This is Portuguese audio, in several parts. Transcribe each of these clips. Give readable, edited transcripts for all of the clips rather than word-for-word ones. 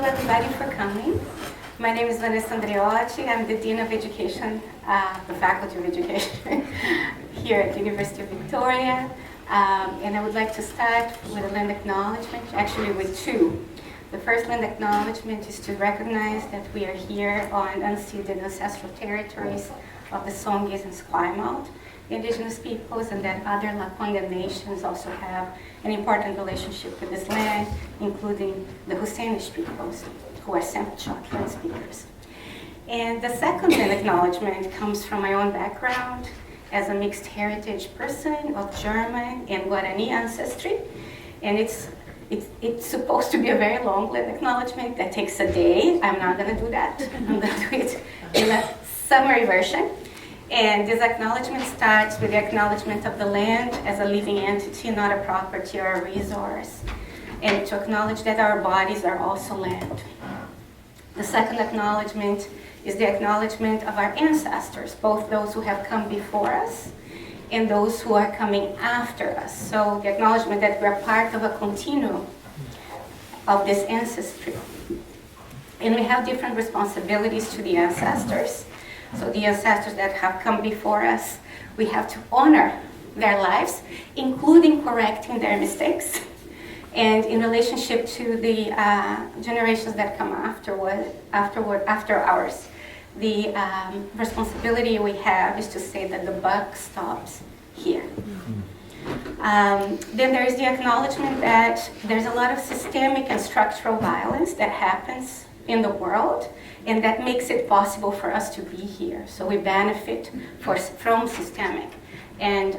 everybody for coming. My name is Vanessa Andreotti. I'm the Dean of Education, the Faculty of Education here at the University of Victoria. And I would like to start with a land acknowledgement, actually with two. The first land acknowledgement is to recognize that we are here on unceded ancestral territories of the Songhees and Esquimalt indigenous peoples, and that other Lakongan nations also have an important relationship with this land, including the Houstenish peoples, who are sample Shotland speakers. And the second land acknowledgement comes from my own background as a mixed heritage person of German and Guarani ancestry. And it's supposed to be a very long land acknowledgement that takes a day. I'm not going to do that. I'm going to do it in a summary version. And this acknowledgement starts with the acknowledgement of the land as a living entity, not a property or a resource, and to acknowledge that our bodies are also land. The second acknowledgement is the acknowledgement of our ancestors, both those who have come before us and those who are coming after us. So the acknowledgement that we're part of a continuum of this ancestry. And we have different responsibilities to the ancestors. So the ancestors that have come before us, we have to honor their lives, including correcting their mistakes. And in relationship to the generations that come after ours, the responsibility we have is to say that the buck stops here. Then there is the acknowledgement that there's a lot of systemic and structural violence that happens in the world, and that makes it possible for us to be here. So we benefit from systemic and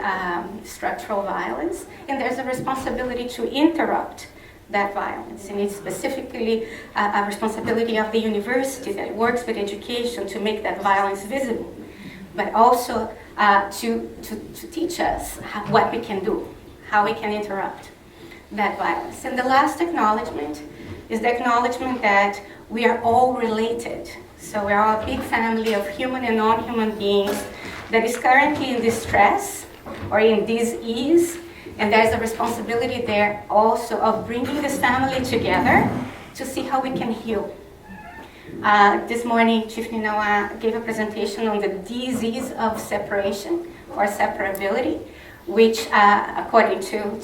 structural violence, and there's a responsibility to interrupt that violence. And it's specifically a responsibility of the university that works with education to make that violence visible, but also to teach us what we can do, how we can interrupt that violence. And the last acknowledgement is the acknowledgement that we are all related. So we are a big family of human and non-human beings that is currently in distress or in dis-ease, and there's a responsibility there also of bringing this family together to see how we can heal. This morning, Chief Ninawa gave a presentation on the disease of separation or separability, which according to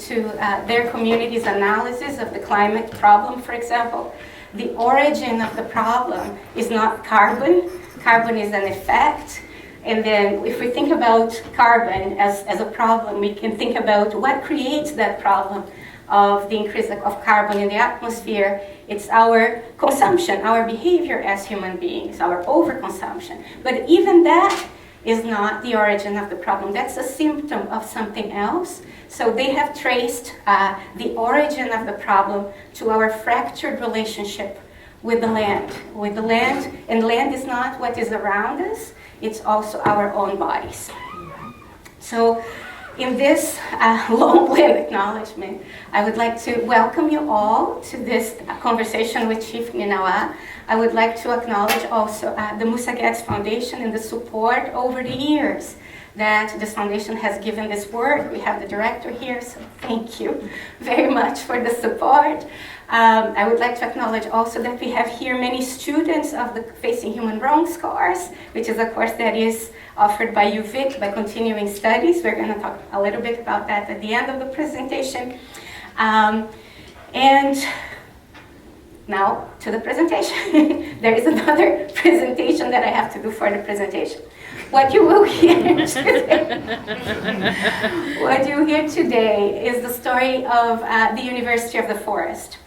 their community's analysis of the climate problem, for example, the origin of the problem is not carbon. Carbon is an effect. And then if we think about carbon as a problem, we can think about what creates that problem of the increase of carbon in the atmosphere. It's our consumption, our behavior as human beings, our overconsumption. But even that is not the origin of the problem. That's a symptom of something else. So they have traced the origin of the problem to our fractured relationship with the land. And land is not what is around us, it's also our own bodies. So in this long land acknowledgement, I would like to welcome you all to this conversation with Chief Ninawa. I would like to acknowledge also the Musagetes Foundation and the support over the years that this foundation has given this work. We have the director here, so thank you very much for the support. I would like to acknowledge also that we have here many students of the Facing Human Wrongs course, which is a course that is offered by UVic, by Continuing Studies. We're going to talk a little bit about that at the end of the presentation. And now to the presentation. There is another presentation that I have to do for the presentation. What you will hear today is the story of the University of the Forest.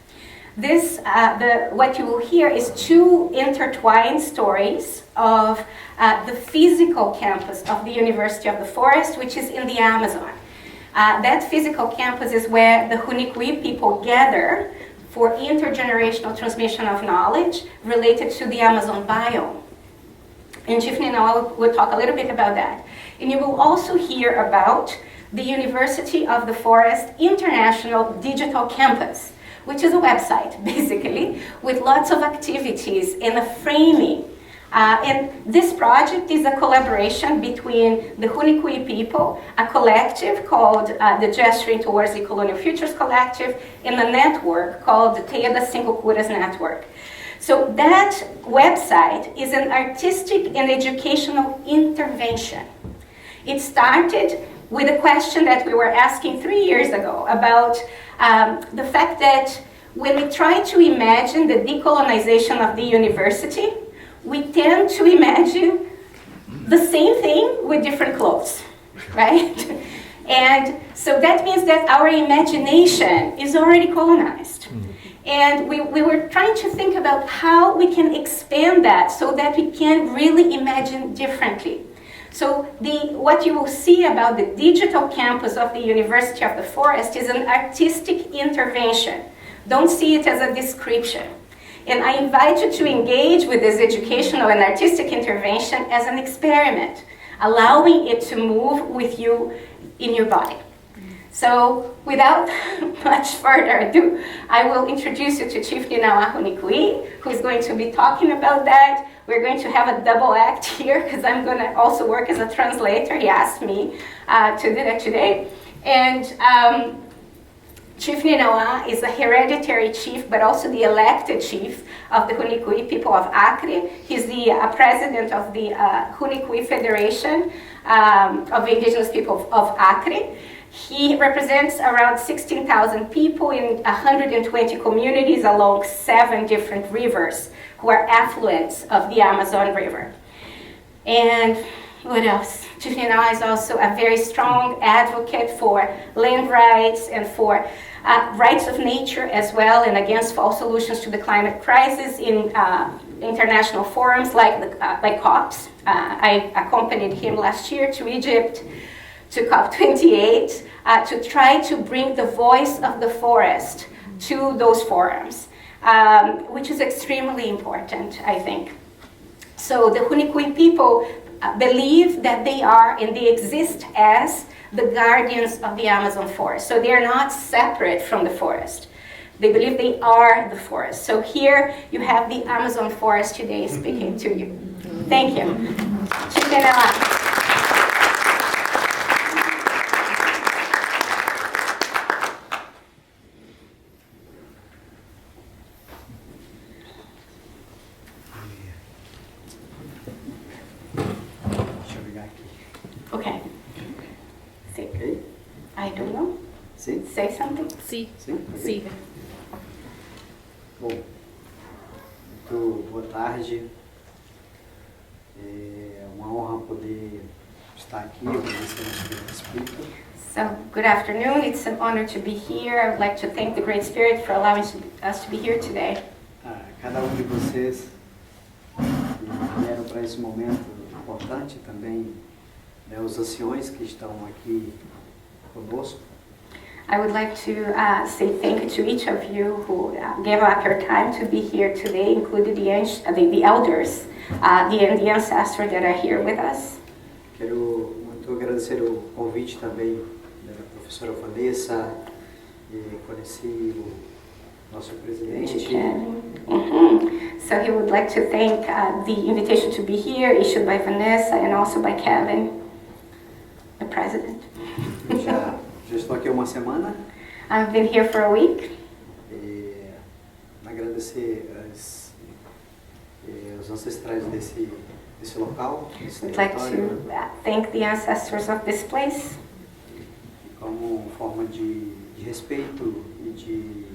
What you will hear is two intertwined stories of the physical campus of the University of the Forest, which is in the Amazon. That physical campus is where the Hunikui people gather for intergenerational transmission of knowledge related to the Amazon biome. And Chief Ninawa will talk a little bit about that. And you will also hear about the University of the Forest International Digital Campus, which is a website, basically, with lots of activities and a framing. And this project is a collaboration between the Hunikui people, a collective called the Gesturing Towards the Colonial Futures Collective, and a network called the Teia das Cinco Curas Network. So that website is an artistic and educational intervention. It started with a question that we were asking 3 years ago about the fact that when we try to imagine the decolonization of the university, we tend to imagine the same thing with different clothes, right? And so that means that our imagination is already colonized. And we were trying to think about how we can expand that so that we can really imagine differently. So what you will see about the digital campus of the University of the Forest is an artistic intervention. Don't see it as a description. And I invite you to engage with this educational and artistic intervention as an experiment, allowing it to move with you in your body. So without much further ado, I will introduce you to Chief Ninawa Hunikui, who is going to be talking about that. We're going to have a double act here because I'm going to also work as a translator. He asked me to do that today. And Chief Ninawa is a hereditary chief, but also the elected chief of the Hunikui people of Acre. He's the president of the Hunikui Federation of Indigenous People of Acre. He represents around 16,000 people in 120 communities along 7 different rivers who are affluents of the Amazon River. And what else? Chief Ninawa is also a very strong advocate for land rights and for rights of nature as well, and against false solutions to the climate crisis in international forums like COPs. I accompanied him last year to Egypt to COP28 to try to bring the voice of the forest to those forums, which is extremely important, I think. So the Hunikui people believe that they are and they exist as the guardians of the Amazon forest. So they are not separate from the forest. They believe they are the forest. So here you have the Amazon forest today speaking to you. Thank you. Okay. Okay. I don't know. Sim? Say something. Sim. Sim? Ok. Sim. Bom, muito boa tarde. É uma honra poder estar aqui, agradecer ao nosso Great Speaker. So, good afternoon. It's an honor to be here. I would like to thank the Great Spirit for allowing us to be here today. Cada de vocês que vieram para esse momento importante também, os anciões que estão aqui conosco. I would like to say thank you to each of you who gave up your time to be here today, including the elders, the ancestors that are here with us. Quero muito agradecer o convite também da professora Vanessa, e conheci o nosso presidente. So he would like to thank the invitation to be here issued by Vanessa and also by Kevin, the president. Já estou aqui há uma semana. I've been here for a week. Agradecer os ancestrais desse local, desse I'd like território, to thank the ancestors of this place. como forma de respeito e de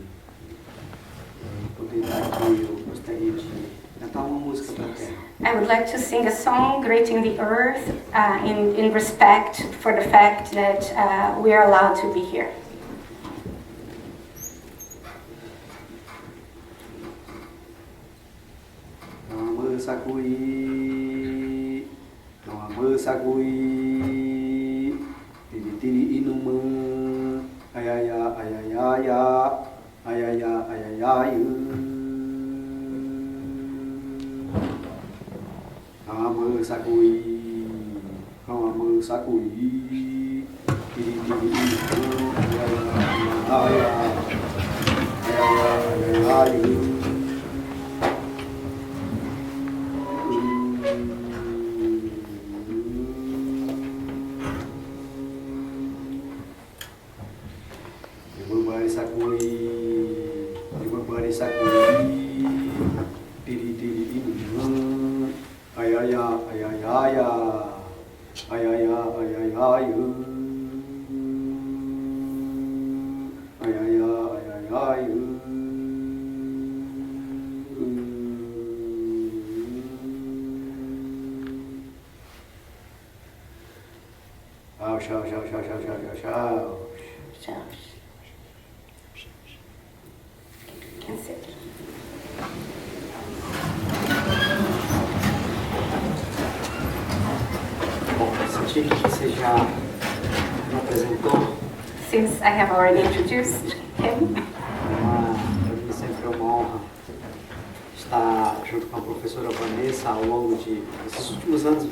poder dar aqui, eu gostaria de cantar uma música para a terra. I would like to sing a song greeting the earth in respect for the fact that we are allowed to be here. Sakui, Nama Sakui, Tiri Inuma, Ayaya, Ayaya, Ayaya, Ayaya, Nama Sakui, Nama Sakui, Tiri Inuma, Ayaya, Ayaya, Ayaya. ai, ai, ai, ai, ai, ai, ai, ai, ai, ai, ai, ai, ai, ai, ai, Tchau, tchau, tchau, tchau, tchau, tchau, tchau. Tchau. Can sit. Bom, senti que você já me apresentou. Since I have already introduced him, Para mim sempre é uma honra estar junto com a professora Vanessa ao longo desses últimos anos,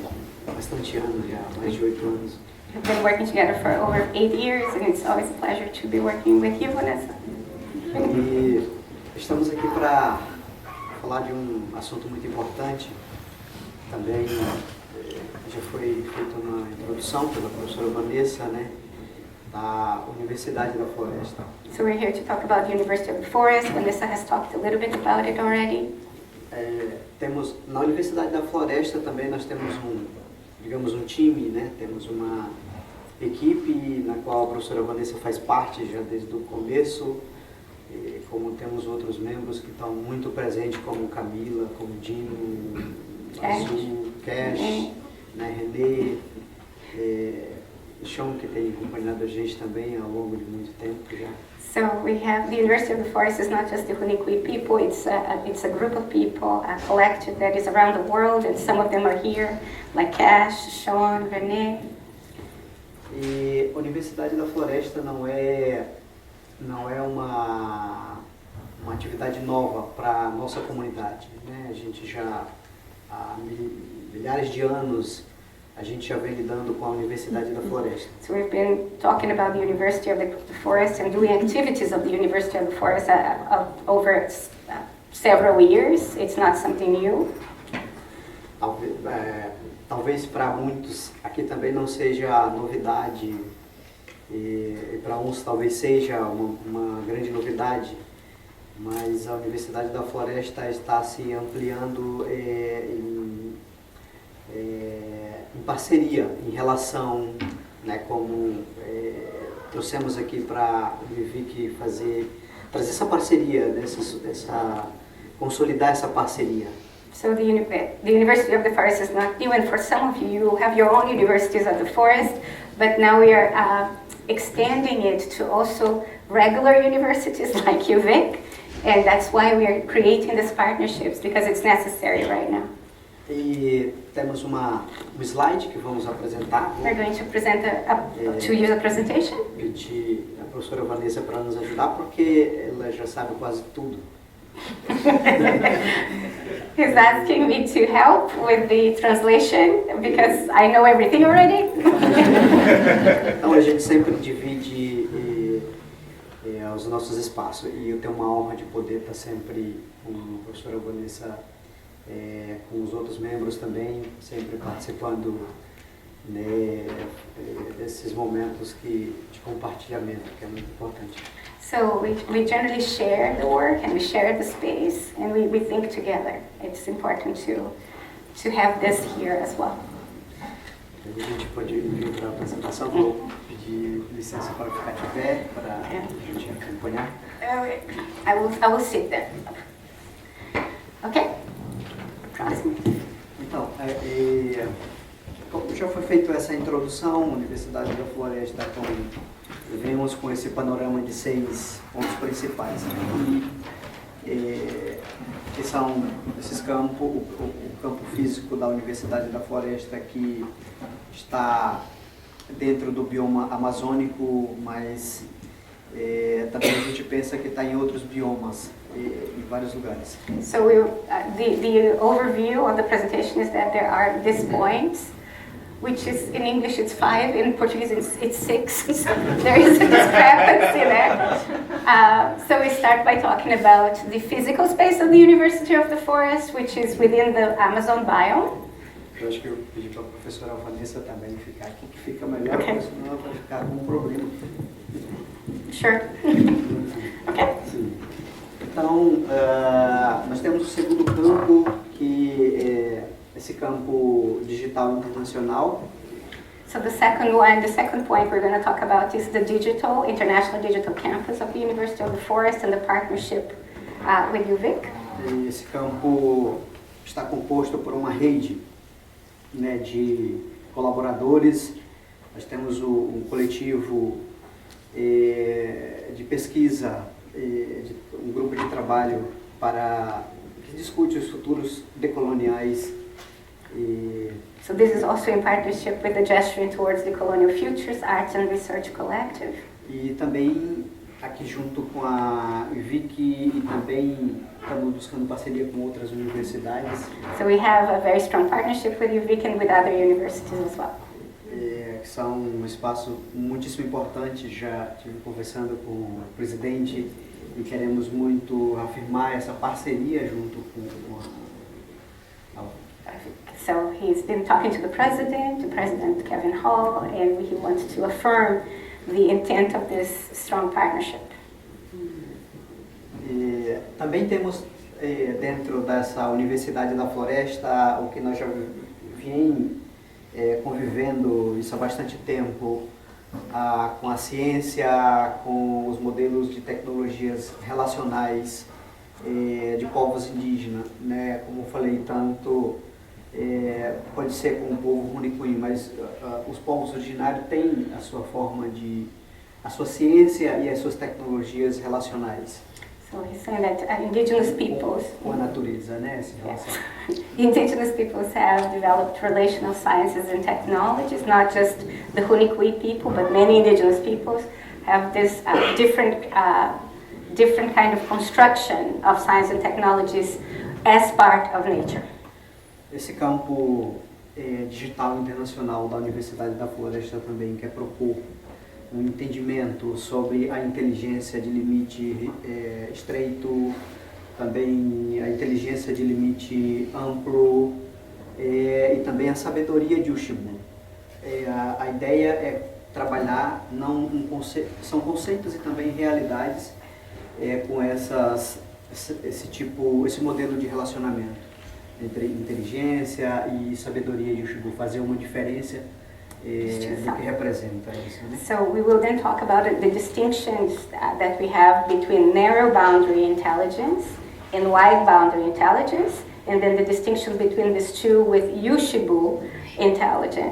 bastante anos já, mais de 8 anos. we've been working together for over 8 years, and it's always a pleasure to be working with you, Vanessa. E estamos aqui para falar de um assunto muito importante. Também já foi feita uma introdução pela professora Vanessa, né, da Universidade da Floresta. So we're here to talk about the University of the Forest. Vanessa has talked a little bit about it already. Temos na Universidade da Floresta também nós temos digamos um time, né? Temos uma equipe na qual a professora Vanessa faz parte já desde o começo, e como temos outros membros que estão muito presentes, como Camila, como Dino, Azul, Cash, né? Renê, Sean, que tem acompanhado a gente também ao longo de muito tempo já. So we have the University of the Forest is not just the Hunikui people, it's a group of people, a collective that is around the world, and some of them are here, like Cash, Sean, René. E a Universidade da Floresta não é uma atividade nova para a nossa comunidade, né? A gente já há milhares de anos a gente já vem lidando com a Universidade da Floresta. So we've been talking about the University of the Forest and doing activities of the University of the Forest over several years. It's not something new. Talvez para muitos aqui também não seja novidade, e para uns talvez seja uma grande novidade, mas a Universidade da Floresta está se ampliando em parceria, em relação, né, como trouxemos aqui para o UVic trazer essa parceria, consolidar essa parceria. So the University of the Forest is not new, and for some of you have your own universities of the forest, but now we are extending it to also regular universities like UVic, and that's why we are creating these partnerships, because it's necessary right now. E temos um slide que vamos apresentar. We're going to present to use a presentation. Pedir a professora Vanessa para nos ajudar, porque ela já sabe quase tudo. He's asking me to help with the translation because I know everything already. Então a gente sempre divide os nossos espaços, e eu tenho uma honra de poder estar sempre com a professora Vanessa, com os outros membros também, sempre participando, né, desses momentos de compartilhamento, que é muito importante. So we generally share the work and we share the space, and we think together. It's important to have this here as well. A gente pode vir para a apresentação, vou pedir licença para ficar de pé, para a gente acompanhar. I will sit there. Okay? Próximo. Então, como já foi feita essa introdução, a Universidade da Floresta, vemos com esse panorama de 6 pontos principais. Que são esses campos, o campo físico da Universidade da Floresta, que está dentro do bioma amazônico, mas também a gente pensa que está em outros biomas, em vários lugares. So the overview of the presentation is that there are these points, which is in English it's 5, in Portuguese it's 6, so there is a discrepancy there. So we start by talking about the physical space of the University of the Forest, which is within the Amazon biome. Eu acho que eu pedi para a professora Vanessa também ficar aqui, que fica melhor, Okay. porque senão ela vai ficar com um problema. Sure. Okay. Sim. Então, nós temos o segundo campo, que esse campo campo digital internacional. So the second point we're going to talk about is the International Digital Campus of the University of the Forest and the partnership with UVic. Esse campo está composto por uma rede, né, de colaboradores. Nós temos um coletivo de pesquisa, um grupo de trabalho que discute os futuros decoloniais. So this is also in partnership with the Gesturing Towards Decolonial Futures Arts and Research Collective. E também aqui junto com a UVic e também estamos buscando parceria com outras universidades. So we have a very strong partnership with UVic and with other universities as well. Que são um espaço muitíssimo importante. Já estive conversando com o presidente e queremos muito afirmar essa parceria junto com a So he's been talking to the President Kevin Hall, and he wants to affirm the intent of this strong partnership. Também temos dentro dessa Universidade da Floresta o que nós já vem convivendo isso há bastante tempo, com a ciência, com os modelos de tecnologias relacionais de povos indígenas, né? Como eu falei, tanto pode ser com o povo Runicuí, mas os povos originários têm a sua forma a sua ciência e as suas tecnologias relacionais. So he's saying that indigenous peoples, com a natureza, né? indigenous peoples have developed relational sciences and technologies, not just the Runicuí people, but many indigenous peoples have this different kind of construction of science and technologies as part of nature. Esse campo digital internacional da Universidade da Floresta também quer propor um entendimento sobre a inteligência de limite estreito, também a inteligência de limite amplo e também a sabedoria de Ushibu. A ideia é trabalhar são conceitos e também realidades com esse modelo de relacionamento entre inteligência e sabedoria de Ushibu, fazer uma diferença do que representa isso, né? So we will then talk about the distinctions that we have between narrow boundary intelligence and wide boundary intelligence, and then the distinction between these two with Ushibu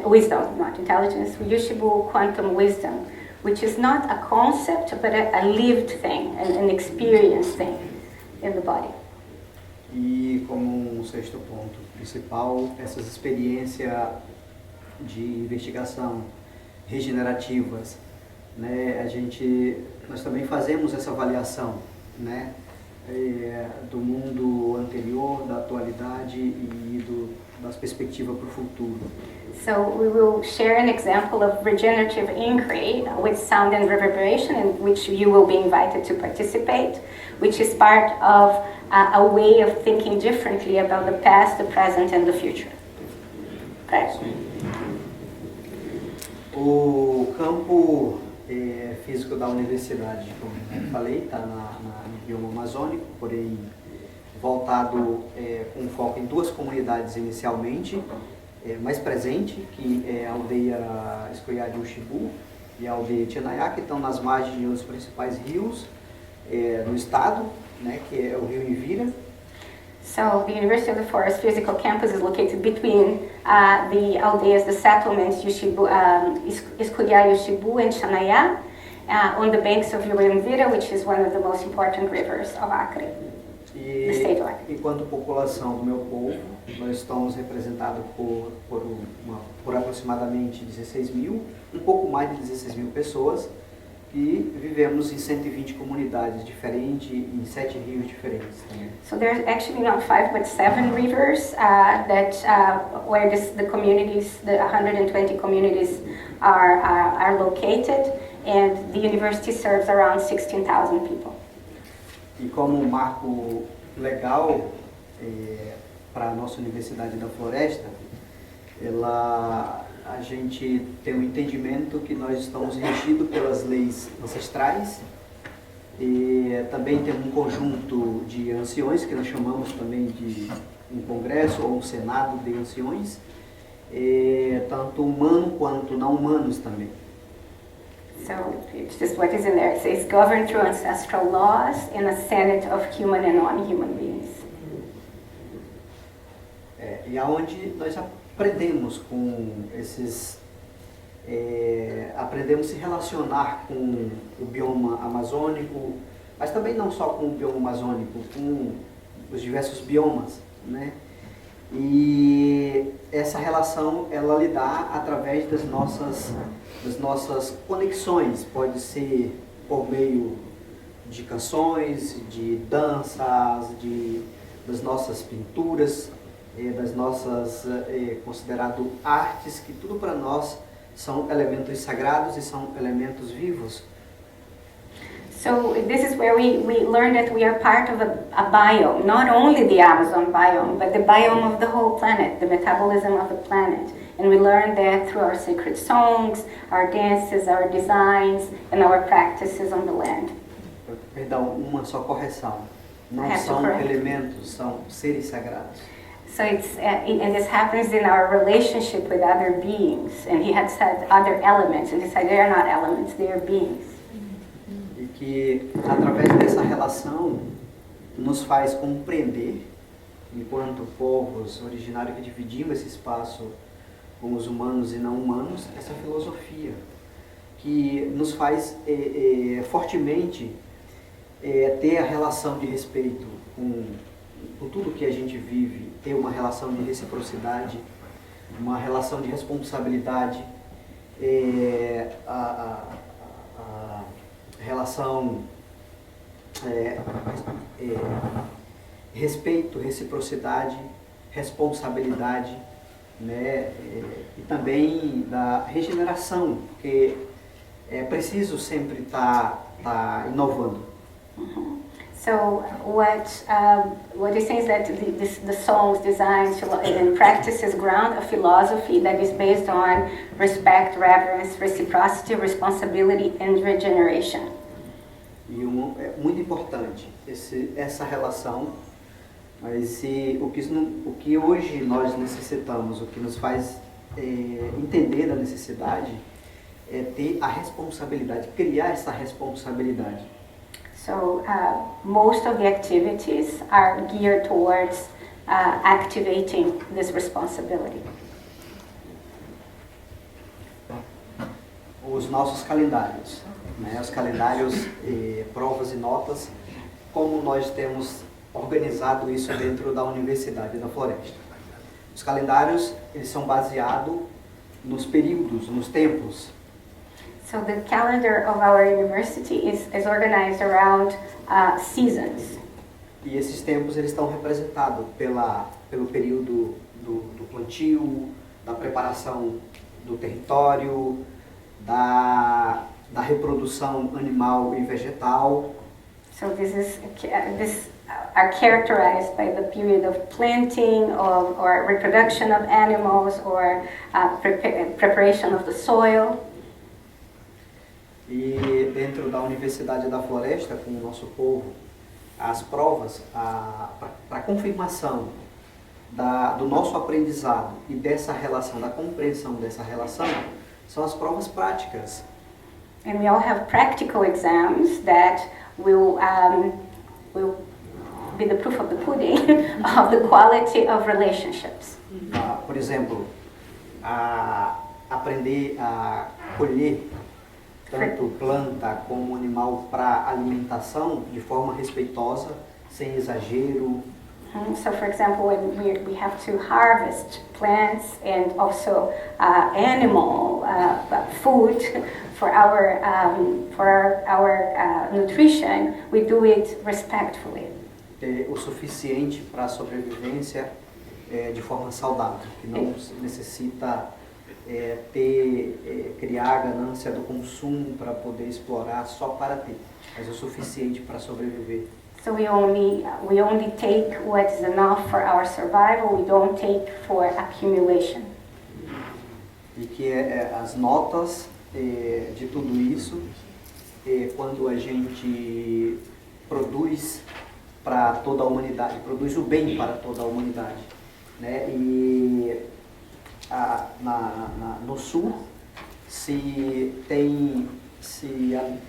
wisdom, not intelligence, Ushibu quantum wisdom, which is not a concept but a lived thing, an experienced thing in the body. E como um sexto ponto principal, essas experiências de investigação regenerativas, né? Nós também fazemos essa avaliação, né? Do mundo anterior, da atualidade e das perspectivas para o futuro. So we will share an example of regenerative inquiry with sound and reverberation, in which you will be invited to participate, which is part of a way of thinking differently about the past, the present, and the future. Okay. O campo físico da universidade, como eu falei, está no bioma amazônico, porém voltado com foco em duas comunidades inicialmente, mais presente, que é a aldeia Escoiá de Ushibu e a aldeia Tinayá, que estão nas margens de um dos principais rios no estado, né, que é o rio Envira. So the University of the Forest physical campus is located between the aldeias, the settlements, Escuiá, Ushibu, and Chanayá, on the banks of Rio Envira, which is one of the most important rivers of Acre, the state of Acre. Enquanto população do meu povo, nós estamos representados por aproximadamente 16 mil, um pouco mais de 16 mil pessoas, e vivemos em 120 comunidades diferentes, em 7 rios diferentes. So there's actually not 5 but 7 rivers where the communities, the 120 communities are located, and the university serves around 16,000 people. E como um marco legal para a nossa Universidade da Floresta, a gente tem um entendimento que nós estamos regidos pelas leis ancestrais e também tem um conjunto de anciões, que nós chamamos também de um congresso ou um senado de anciões, tanto humano quanto não humanos também. So it's just what is in there. It says governed through ancestral laws and a senate of human and non-human beings. E aonde nós aprendemos com esses, aprendemos a se relacionar com o bioma amazônico, mas também não só com o bioma amazônico, com os diversos biomas, né? E essa relação ela lhe dá através das nossas conexões, pode ser por meio de canções, de danças, das nossas pinturas, das nossas considerado artes, que tudo para nós são elementos sagrados e são elementos vivos. So this is where we learn that we are part of a biome, not only the Amazon biome, but the biome of the whole planet, the metabolism of the planet. And we learn that through our sacred songs, our dances, our designs, and our practices on the land. Perdão, uma só correção. Não são elementos, são seres sagrados. So it's, and this happens in our relationship with other beings. And he had said other elements, and he said they are not elements, they are beings. E que através dessa relação nos faz compreender, enquanto povos originários que dividimos esse espaço com os humanos e não humanos, essa filosofia que nos faz fortemente ter a relação de respeito com tudo que a gente vive, ter uma relação de reciprocidade, uma relação de responsabilidade, a relação respeito, reciprocidade, responsabilidade, né, e também da regeneração, porque é preciso sempre estar inovando. So what he's saying is that the songs, designs, and practices ground a philosophy that is based on respect, reverence, reciprocity, responsibility, and regeneration. E é muito importante essa relação, mas o que hoje nós necessitamos, o que nos faz entender da necessidade, é ter a responsabilidade, criar essa responsabilidade. So most of the activities are geared towards activating this responsibility. Os nossos calendários, né? Os calendários, provas e notas, como nós temos organizado isso dentro da Universidade da Floresta. Os calendários, eles são baseados nos períodos, nos tempos. So the calendar of our university is organized around seasons. E esses tempos eles estão representados pelo período do plantio, da preparação do território, da reprodução animal e vegetal. So this are characterized by the period of planting or reproduction of animals or preparation of the soil. E dentro da Universidade da Floresta, com o nosso povo, as provas para confirmação do nosso aprendizado e dessa relação, da compreensão dessa relação, são as provas práticas. And we all have practical exams that will be the proof of the pudding of the quality of relationships. Por exemplo, aprender a colher tanto planta como animal para alimentação de forma respeitosa, sem exagero. So, for example, when we have to harvest plants and also animal food for our nutrition, we do it respectfully. O suficiente para a sobrevivência de forma saudável, que não necessita criar a ganância do consumo para poder explorar só para ter, mas o suficiente para sobreviver. So we only take what is enough for our survival. We don't take for accumulation. E que as notas de tudo isso, quando a gente produz para toda a humanidade, produz o bem para toda a humanidade, né? E no Sul se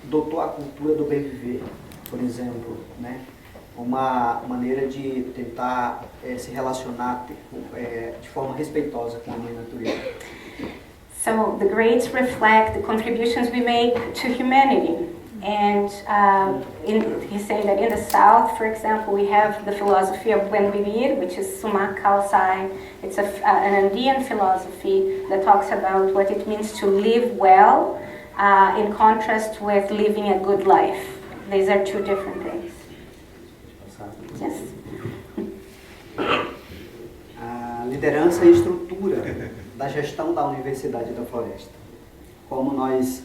adotou a cultura do bem viver, por exemplo, né? Uma maneira de tentar se relacionar de forma respeitosa com a mãe natureza. So the grades reflect the contributions we make to humanity. And he's saying that in the South, for example, we have the philosophy of buen vivir, which is sumak kalsai. It's an Andean philosophy that talks about what it means to live well in contrast with living a good life. These are two different things. Yes. A liderança e estrutura da gestão da Universidade da Floresta. Como nós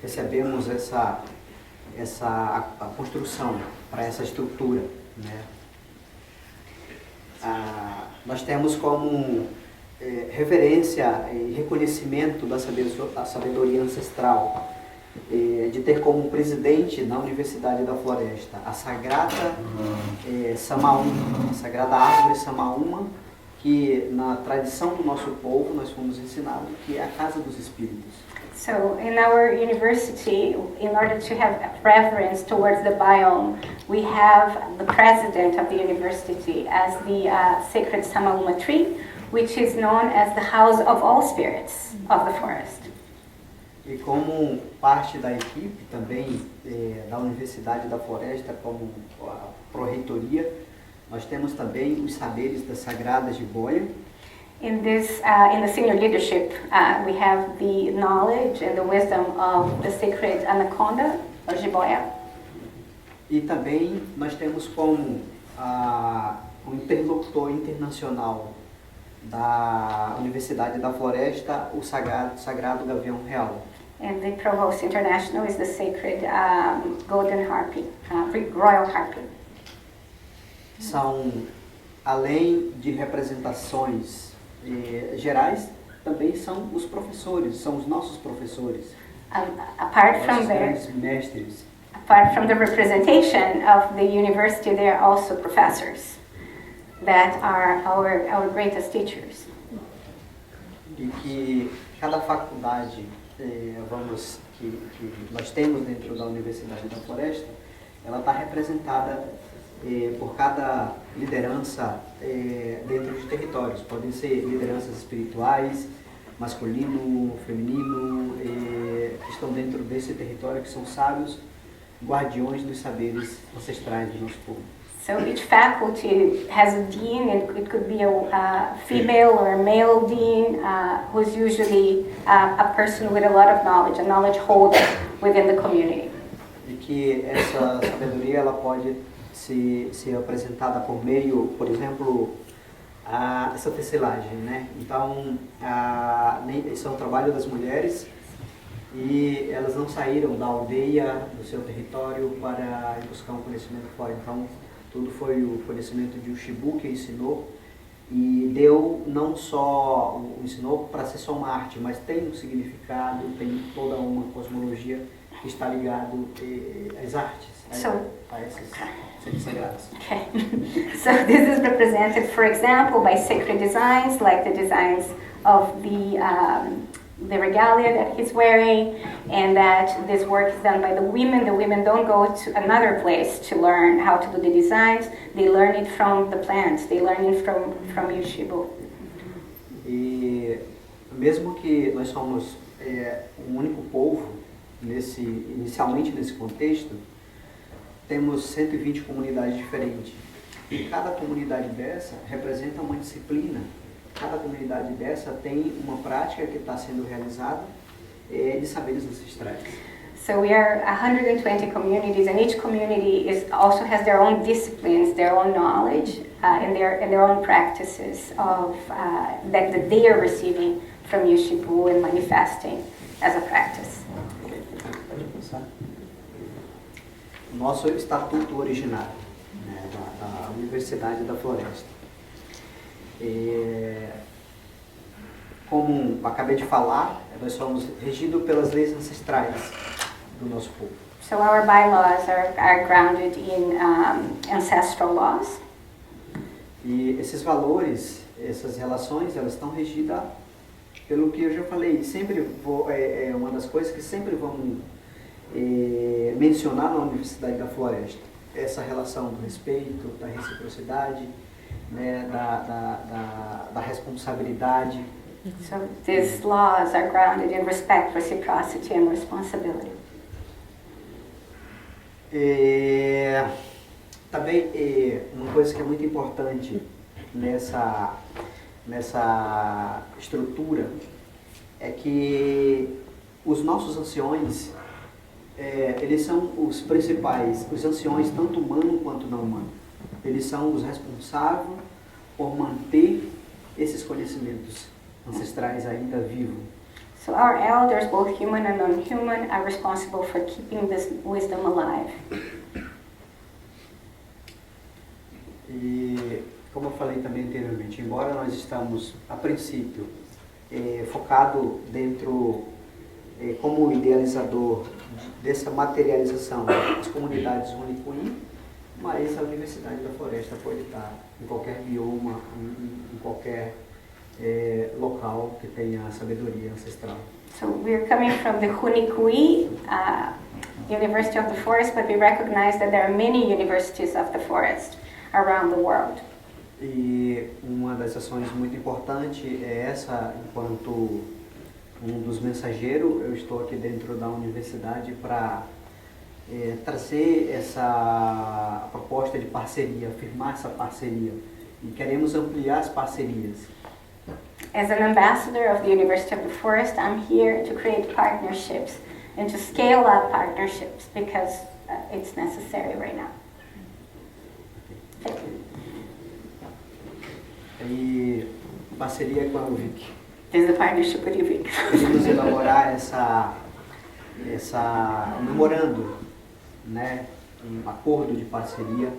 recebemos a construção para essa estrutura, né? Nós temos como reverência e reconhecimento da sabedoria ancestral, de ter como presidente na Universidade da Floresta a sagrada Samaúma, a sagrada árvore Samaúma, que na tradição do nosso povo nós fomos ensinados que é a casa dos espíritos. So in our university, in order to have reverence towards the biome, we have the president of the university as the sacred Samaúma tree, which is known as the house of all spirits of the forest. E como parte da equipe também da Universidade da Floresta, como a pró-reitoria, nós temos também os saberes das sagradas de Boia. In the senior leadership, we have the knowledge and the wisdom of the sacred anaconda, or jiboia. E também nós temos como um interlocutor internacional da Universidade da Floresta o sagrado Gavião Real. And the Provost International is the sacred golden harpy, royal harpy. São, além de representações gerais, também são os professores, são os nossos professores. Apart from mestres. Apart from the representation of the university, they are also professors that are our greatest teachers. E que cada faculdade que nós temos dentro da Universidade da Floresta, ela está representada por cada liderança dentro de territórios. Podem ser lideranças espirituais, masculino, feminino, que estão dentro desse território, que são sábios, guardiões dos saberes ancestrais do nosso povo. So each faculty has a dean, and it could be a female or a male dean, who's usually a person with a lot of knowledge, a knowledge holder within the community. E que essa sabedoria ela pode ser apresentada por meio, por exemplo, essa tecelagem, né? Então, isso é um trabalho das mulheres e elas não saíram da aldeia, do seu território, para buscar um conhecimento fora. Então, tudo foi o conhecimento de Ushibu que ensinou e deu não só, ensinou para ser só uma arte, mas tem um significado, tem toda uma cosmologia que está ligado às artes, a esses seres sagrados. Okay. So this is represented, for example, by sacred designs, like the designs of the regalia that he's wearing, and that this work is done by the women. The women don't go to another place to learn how to do the designs. They learn it from the plants. They learn it from Yushibu. E mesmo que nós somos um único povo, inicialmente nesse contexto, temos 120 comunidades diferentes. E cada comunidade dessa representa uma disciplina. Cada comunidade dessa tem uma prática que está sendo realizada de saberes ancestrais. So we are 120 communities, and each community also has their own disciplines, their own knowledge, and their own practices of that they are receiving from Yushibu and manifesting as a practice. Pode pensar. Nosso estatuto originário, né, da Universidade da Floresta. Como acabei de falar, nós somos regidos pelas leis ancestrais do nosso povo. So our bylaws are grounded in ancestral laws. E esses valores, essas relações, elas estão regidas pelo que eu já falei. Sempre é uma das coisas que sempre vamos mencionar na Universidade da Floresta. Essa relação do respeito, da reciprocidade, né, da responsabilidade. So these laws are grounded in respect, reciprocity, and responsibility. Também uma coisa que é muito importante nessa estrutura é que os nossos anciões, eles são os principais, os anciões tanto humano quanto não humano. Eles são os responsáveis por manter esses conhecimentos ancestrais ainda vivos. So our elders, both human and non-human, are responsible for keeping this wisdom alive. E como eu falei também anteriormente, embora nós estamos a princípio focado dentro como idealizador dessa materialização das comunidades Unicuí, mas a Universidade da Floresta pode estar em qualquer bioma, em qualquer local que tenha sabedoria ancestral. So we're coming from the Hunikui University of the Forest, but we recognize that there are many universities of the forest around the world. E uma das ações muito importantes é essa, enquanto um dos mensageiros, eu estou aqui dentro da universidade para trazer essa proposta de parceria, firmar essa parceria. E queremos ampliar as parcerias. As an ambassador of the University of the Forest, I'm here to create partnerships and to scale up partnerships because it's necessary right now. E parceria com a UVic. There's a partnership with UVic. Queremos elaborar memorando, né, um acordo de parceria.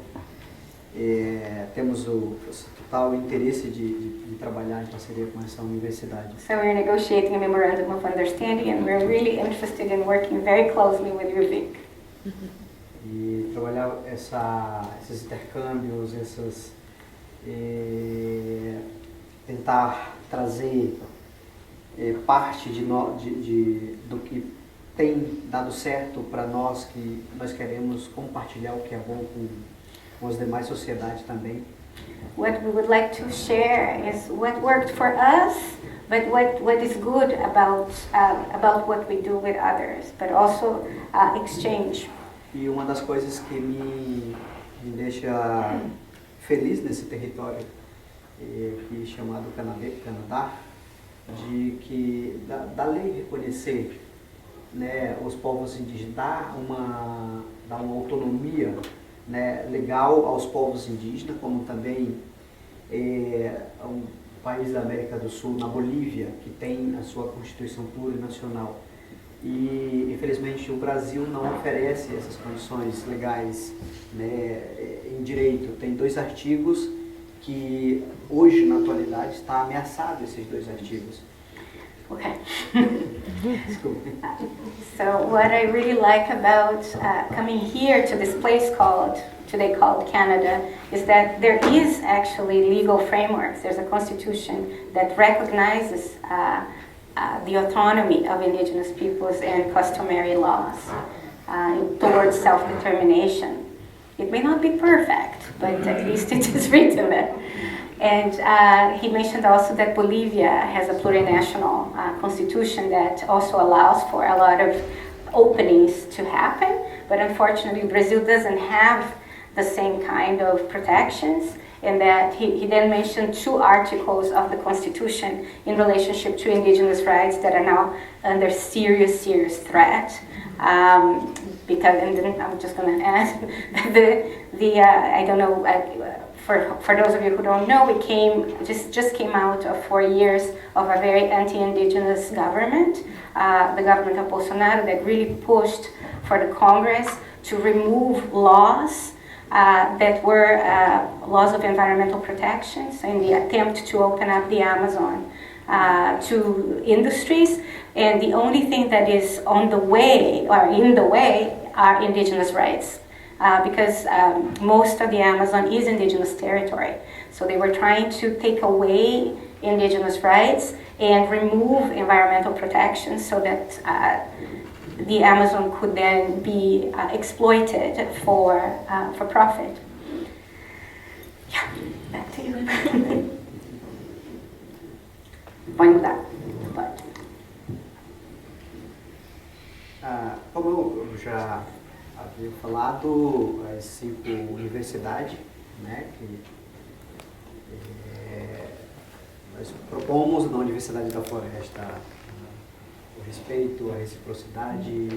Temos o total interesse de trabalhar em parceria com essa universidade. So we're negotiating a memorandum of understanding and we're really interested in working very closely with UVic. E trabalhar esses intercâmbios, tentar trazer parte do que tem dado certo para nós, que nós queremos compartilhar o que é bom com as demais sociedades também. What we would like to share is what worked for us, but what is good about what we do with others, but also exchange. E uma das coisas que me deixa feliz nesse território aqui chamado Canadá, de que da lei reconhecer, né, os povos indígenas, dar uma autonomia, né, legal aos povos indígenas, como também um país da América do Sul, na Bolívia, que tem a sua Constituição plurinacional. E, infelizmente, o Brasil não oferece essas condições legais, né, em direito. Tem 2 artigos que, hoje, na atualidade, está ameaçado esses 2 artigos. Okay. Desculpa. So what I really like about coming here to this place today called Canada is that there is actually legal frameworks. There's a constitution that recognizes the autonomy of indigenous peoples and customary laws towards self-determination. It may not be perfect, but at least it is written there. And he mentioned also that Bolivia has a plurinational constitution that also allows for a lot of openings to happen, but unfortunately Brazil doesn't have the same kind of protections, and that he then mentioned 2 articles of the Constitution in relationship to indigenous rights that are now under serious threat. Because, and then I'm just going to ask, I don't know, for those of you who don't know, we just came out of 4 years of a very anti-indigenous government, the government of Bolsonaro, that really pushed for the Congress to remove laws that were laws of environmental protection, so in the attempt to open up the Amazon to industries. And the only thing that is on the way, or in the way, are indigenous rights. Because most of the Amazon is indigenous territory. So they were trying to take away indigenous rights and remove environmental protections so that the Amazon could then be exploited for profit. Yeah, back to you. Pode mudar. Pode. Como eu já havia falado, as 5 universidades, né, que nós propomos na Universidade da Floresta o respeito, a reciprocidade,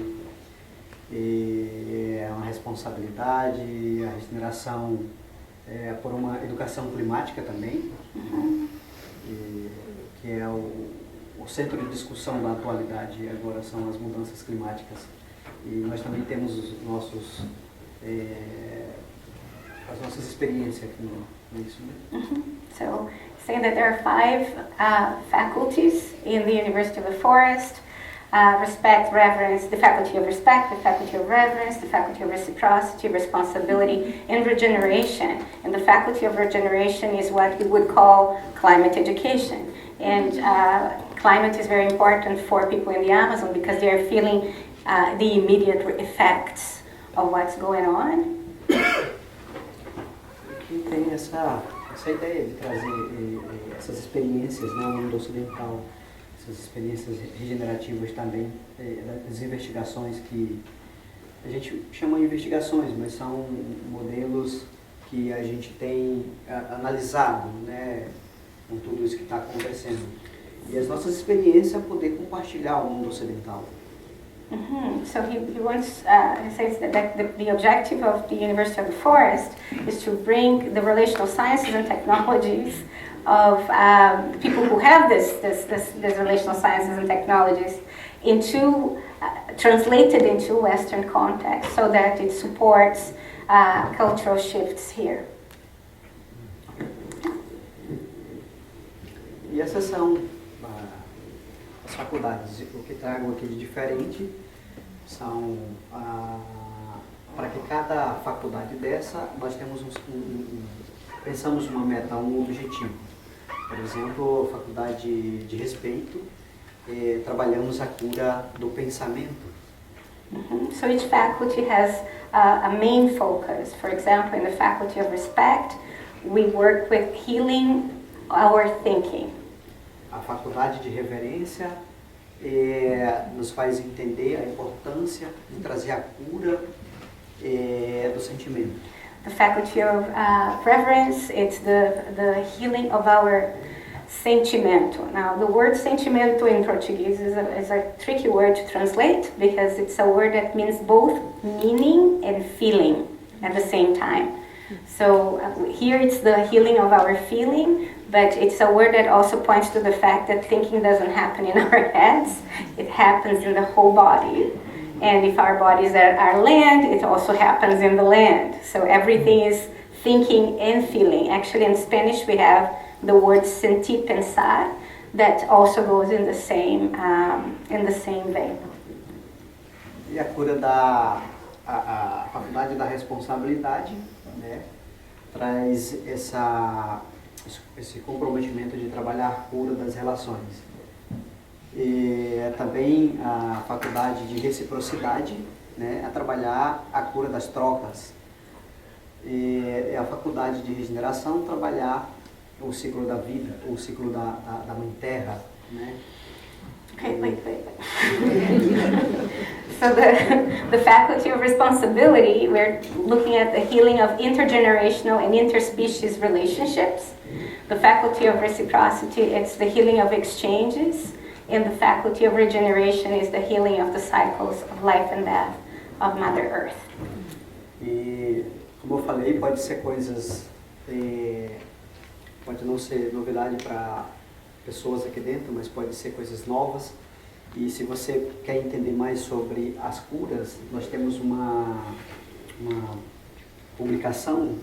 a responsabilidade, a regeneração por uma educação climática também, que é o centro de discussão da atualidade agora são as mudanças climáticas. E nós também temos as nossas experiências aqui nisso. Né? So, saying that there are 5 faculties in the University of the Forest: respect, reverence, the faculty of respect, the faculty of reverence, the faculty of reciprocity, responsibility, and regeneration. And the faculty of regeneration is what we would call climate education. And climate is very important for people in the Amazon because they are feeling the immediate effects of what's going on. Aqui tem essa ideia de trazer essas experiências, né, ao mundo ocidental, essas experiências regenerativas também, das investigações que a gente chama de investigações, mas são modelos que a gente tem analisado, né, com tudo isso que está acontecendo. E as nossas experiências poder compartilhar ao mundo ocidental. So he says that the objective of the University of the Forest is to bring the relational sciences and technologies of people who have these relational sciences and technologies translated into Western context so that it supports cultural shifts here. E essas são as faculdades. O que trago aqui de diferente são, para que cada faculdade dessa, nós temos pensamos uma meta, um objetivo. Por exemplo, a faculdade de respeito, trabalhamos a cura do pensamento. So each faculty has a main focus. For example, in the faculty of respect, we work with healing our thinking. A faculdade de reverência nos faz entender a importância de trazer a cura do sentimento. The faculty of reverence, it's the healing of our sentimento. Now, the word sentimento in Portuguese is a tricky word to translate because it's a word that means both meaning and feeling at the same time. So here it's the healing of our feeling, but it's a word that also points to the fact that thinking doesn't happen in our heads, it happens in the whole body. And if our bodies are land, it also happens in the land. So everything is thinking and feeling. Actually, in Spanish, we have the word sentir, pensar, that also goes in the same vein. E a cura da a faculdade da responsabilidade, né, traz esse comprometimento de trabalhar a cura das relações. E também a faculdade de reciprocidade, né, a trabalhar a cura das trocas. E a faculdade de regeneração, trabalhar o ciclo da vida, o ciclo da Mãe Terra, né? Okay, wait. So the faculty of responsibility, we're looking at the healing of intergenerational and interspecies relationships. The faculty of reciprocity, it's the healing of exchanges. And the faculty of regeneration is the healing of the cycles of life and death of Mother Earth. E, como eu falei, pode ser coisas, pode não ser novidade para pessoas aqui dentro, mas pode ser coisas novas. E se você quer entender mais sobre as curas, nós temos uma publicação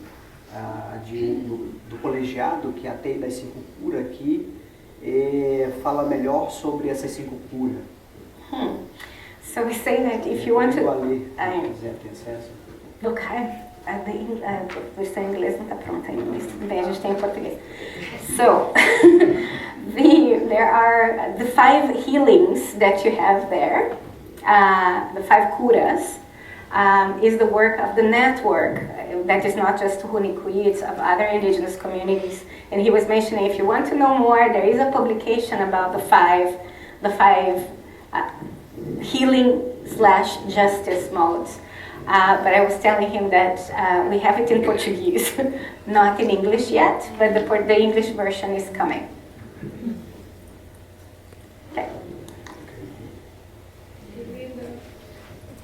do colegiado, que é a TEI das 5 curas, que fala melhor sobre essas 5 curas. So we say that if you want to... Se quiser ter acesso. Look, a versão em inglês não está pronta ainda, mas tudo bem, a gente tem em português. So, there are the 5 healings that you have there, the 5 curas, is the work of the network that is not just Hunikui, it's of other indigenous communities. And he was mentioning, if you want to know more, there is a publication about the five healing/justice modes. But I was telling him that we have it in Portuguese, not in English yet, but the English version is coming. Okay.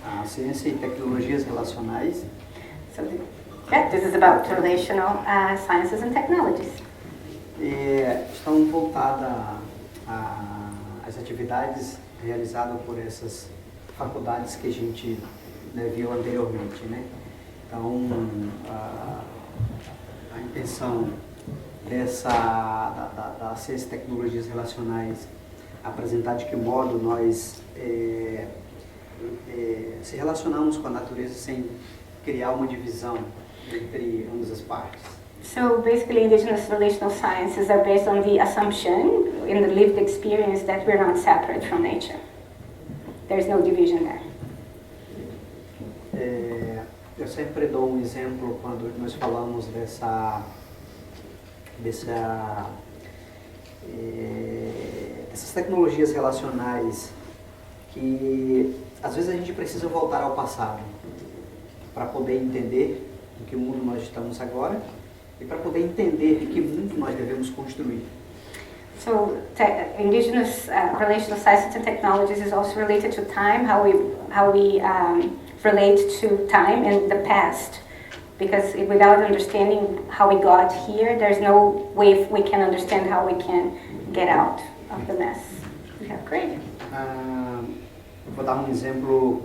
A ciência e tecnologias relacionais. So this is about relational sciences and technologies. Estão voltadas às atividades realizadas por essas faculdades que a gente viu anteriormente, né? Então, a intenção da ciência e tecnologias relacionais apresentar de que modo nós se relacionamos com a natureza sem criar uma divisão entre ambas as partes. So basically, indigenous relational sciences are based on the assumption in the lived experience that we're not separate from nature. There's no division there. Eu sempre dou um exemplo quando nós falamos dessas tecnologias relacionais, que às vezes a gente precisa voltar ao passado para poder entender em que mundo nós estamos agora e para poder entender que mundo nós devemos construir. So indigenous relational sciences and technologies is also related to time, how we relate to time and the past. Because without understanding how we got here, there's no way we can understand how we can get out of the mess. Yeah, great. Vou dar um exemplo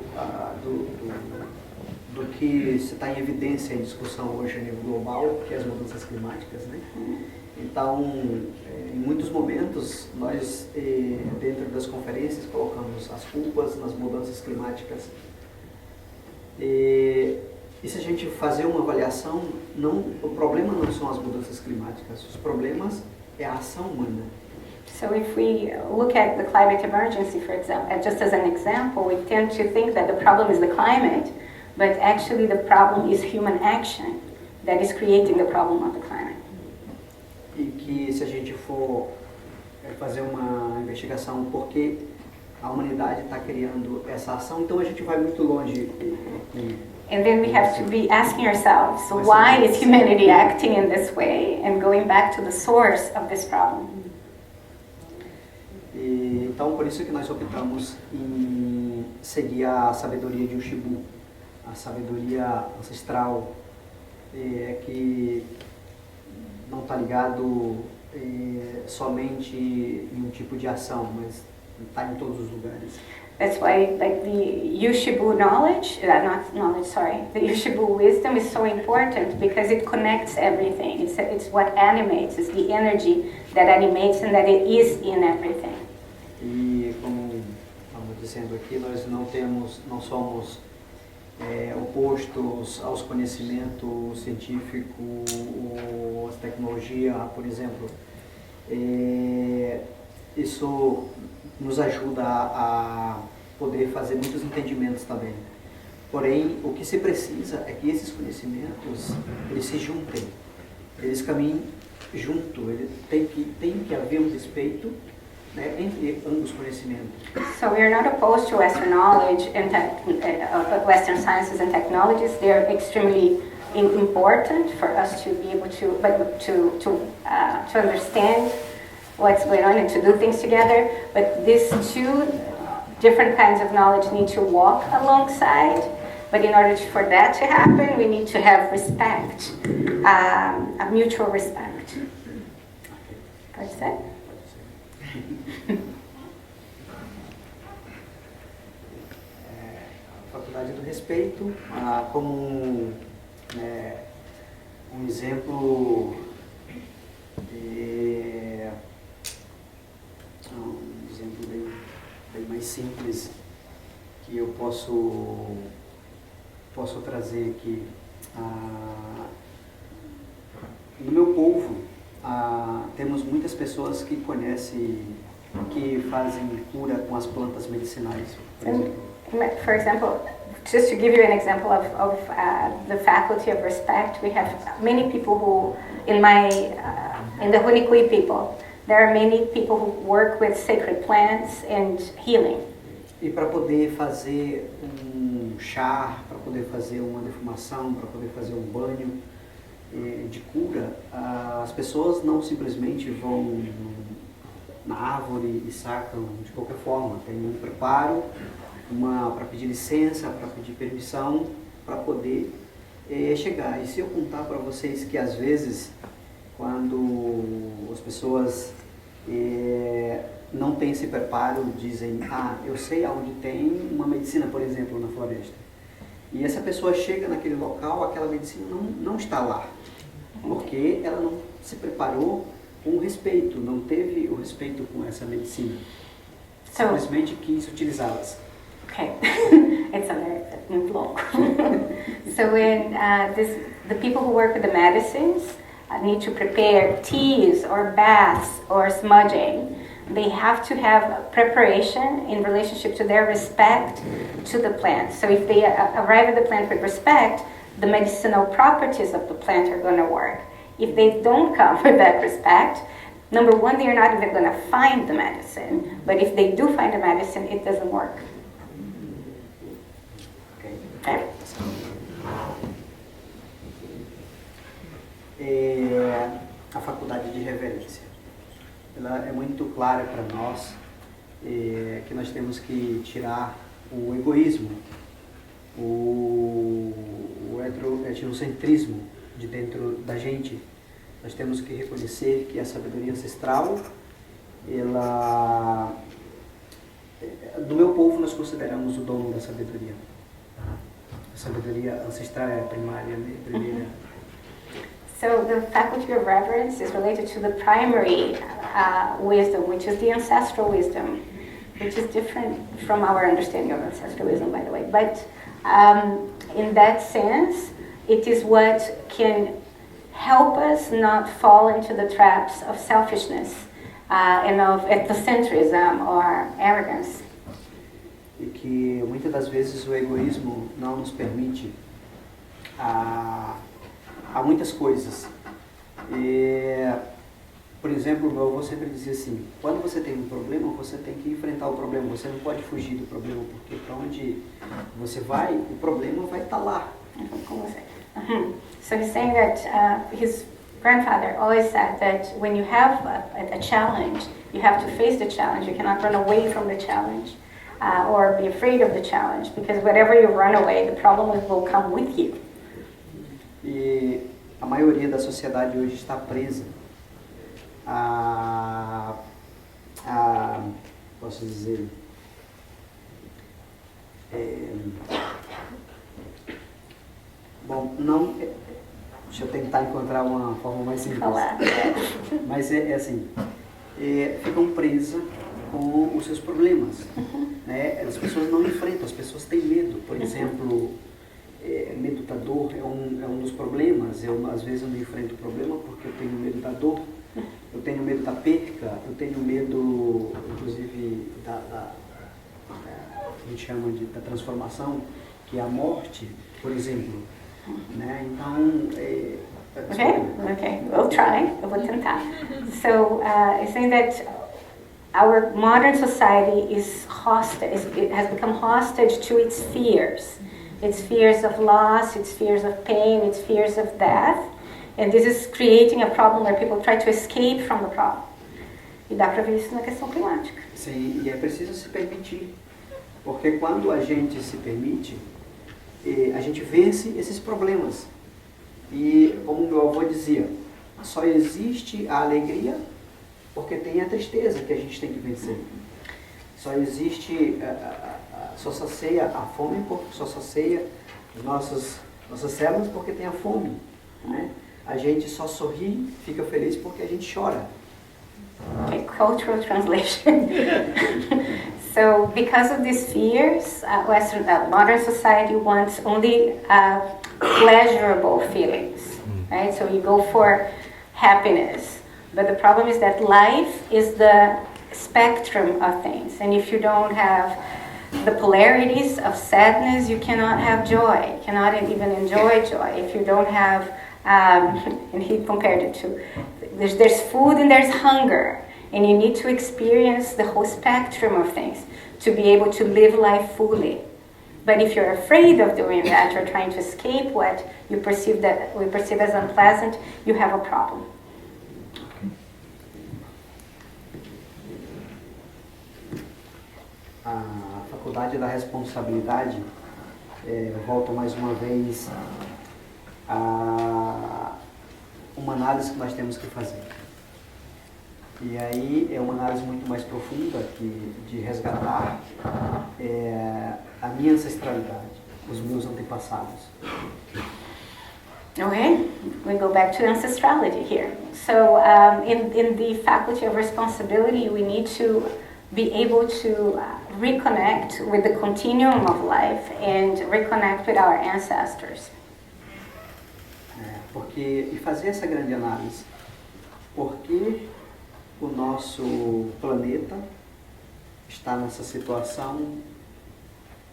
do que está em evidência em discussão hoje a nível global, que é as mudanças climáticas, né? Então, em muitos momentos, nós, dentro das conferências, colocamos as culpas nas mudanças climáticas. E se a gente fazer uma avaliação, o problema não são as mudanças climáticas, os problemas é a ação humana. So if we look at the climate emergency, for example, just as an example, we tend to think that the problem is the climate, but actually the problem is human action that is creating the problem of the climate. E que se a gente for fazer uma investigação por que a humanidade está criando essa ação, então a gente vai muito longe. And then we have to be asking ourselves, so why is humanity acting in this way and going back to the source of this problem? Então, por isso que nós optamos em seguir a sabedoria de Ushibu, a sabedoria ancestral, que não está ligado somente em um tipo de ação, mas está em todos os lugares. That's why, like, the Ushibu knowledge, the Ushibu wisdom is so important because it connects everything. It's what animates, it's the energy that animates and that it is in everything. E como estamos dizendo aqui, nós não somos opostos aos conhecimentos científicos ou às tecnologias, por exemplo. Isso nos ajuda a poder fazer muitos entendimentos também. Porém, o que se precisa é que esses conhecimentos eles se juntem, eles caminhem junto, tem que haver um respeito, né, entre ambos os conhecimentos. So we are not opposed to Western knowledge and Western sciences and technologies. They are extremely important for us to be able to understand what's going on and to do things together. But these two different kinds of knowledge need to walk alongside. But in order for that to happen, we need to have respect, a mutual respect. Pode ser? A Faculdade do Respeito, como um exemplo bem mais simples, que eu posso trazer aqui. No meu povo, temos muitas pessoas que conhecem, que fazem cura com as plantas medicinais, por exemplo. For example, just to give you an example of the faculty of respect, we have many people who, in the Hunikui people, there are many people who work with sacred plants and healing. E para poder fazer chá, para poder fazer uma defumação, para poder fazer um banho de cura, as pessoas não simplesmente vão na árvore e sacam de qualquer forma. Tem um preparo, para pedir licença, para pedir permissão, para poder chegar. E se eu contar para vocês que às vezes, quando as pessoas não têm esse preparo, dizem, eu sei aonde tem uma medicina, por exemplo, na floresta. E essa pessoa chega naquele local, aquela medicina não está lá, porque ela não se preparou com respeito, não teve o respeito com essa medicina. Simplesmente quis utilizá-las. Okay, it's muito louco. So when the people who work with the medicines need to prepare teas or baths or smudging, they have to have preparation in relationship to their respect to the plant. So if they arrive at the plant with respect, the medicinal properties of the plant are going to work. If they don't come with that respect, number one, they're not even going to find the medicine. But if they do find the medicine, it doesn't work. Okay. A faculdade de reverência. Ela é muito clara para nós que nós temos que tirar o egoísmo, o etnocentrismo de dentro da gente. Nós temos que reconhecer que a sabedoria ancestral, do meu povo nós consideramos o dono da sabedoria. A sabedoria ancestral é a primária, né? Primeira. So the faculty of reverence is related to the primary wisdom, which is the ancestral wisdom, which is different from our understanding of ancestral wisdom, by the way. But in that sense, it is what can help us not fall into the traps of selfishness and of ethnocentrism or arrogance. E que muitas das vezes o egoísmo não nos permite há muitas coisas. Por exemplo, meu avô sempre dizia assim, quando você tem um problema, você tem que enfrentar o problema, você não pode fugir do problema, porque para onde você vai, o problema vai estar lá. So he's saying that his grandfather always said that when you have a challenge, you have to face the challenge, you cannot run away from the challenge. Or be afraid of the challenge, because wherever you run away, the problem will come with you. E a maioria da sociedade hoje está presa posso dizer, deixa eu tentar encontrar uma forma mais simples. Mas é assim, ficam presas com os seus problemas, né? As pessoas não enfrentam, as pessoas têm medo. Por exemplo, medo da dor é um dos problemas. Às vezes eu não enfrento o problema porque eu tenho medo da dor, eu tenho medo da perca, eu tenho medo, inclusive, a gente chama da transformação, que é a morte, por exemplo, né? Então, Okay, we'll try, we'll tentar. So, I think that our modern society is hostage, it has become hostage to its fears of loss, its fears of pain, its fears of death, and this is creating a problem where people try to escape from the problem. E dá para ver isso na questão climática. Sim, e é preciso se permitir, porque quando a gente se permite, a gente vence esses problemas. E como meu avô dizia, só existe a alegria porque tem a tristeza que a gente tem que vencer. Só existe, só sacia a fome, só sacia nossas células porque tem a fome, né? A gente só sorri, fica feliz porque a gente chora. Okay, cultural translation. So because of these fears, modern society wants only pleasurable feelings, right? So you go for happiness. But the problem is that life is the spectrum of things. And if you don't have the polarities of sadness, you cannot have joy. You cannot even enjoy joy. If you don't have, and he compared it to, there's food and there's hunger. And you need to experience the whole spectrum of things to be able to live life fully. But if you're afraid of doing that, or trying to escape what we perceive as unpleasant, you have a problem. A faculdade da responsabilidade, eu volto mais uma vez a uma análise que nós temos que fazer. E aí é uma análise muito mais profunda de resgatar a minha ancestralidade, os meus antepassados. Okay, we go back to ancestrality here. So in the faculty of responsibility, we need to be able to reconnect with the continuum of life and reconnect with our ancestors. E fazer essa grande análise. Por que o nosso planeta está nessa situação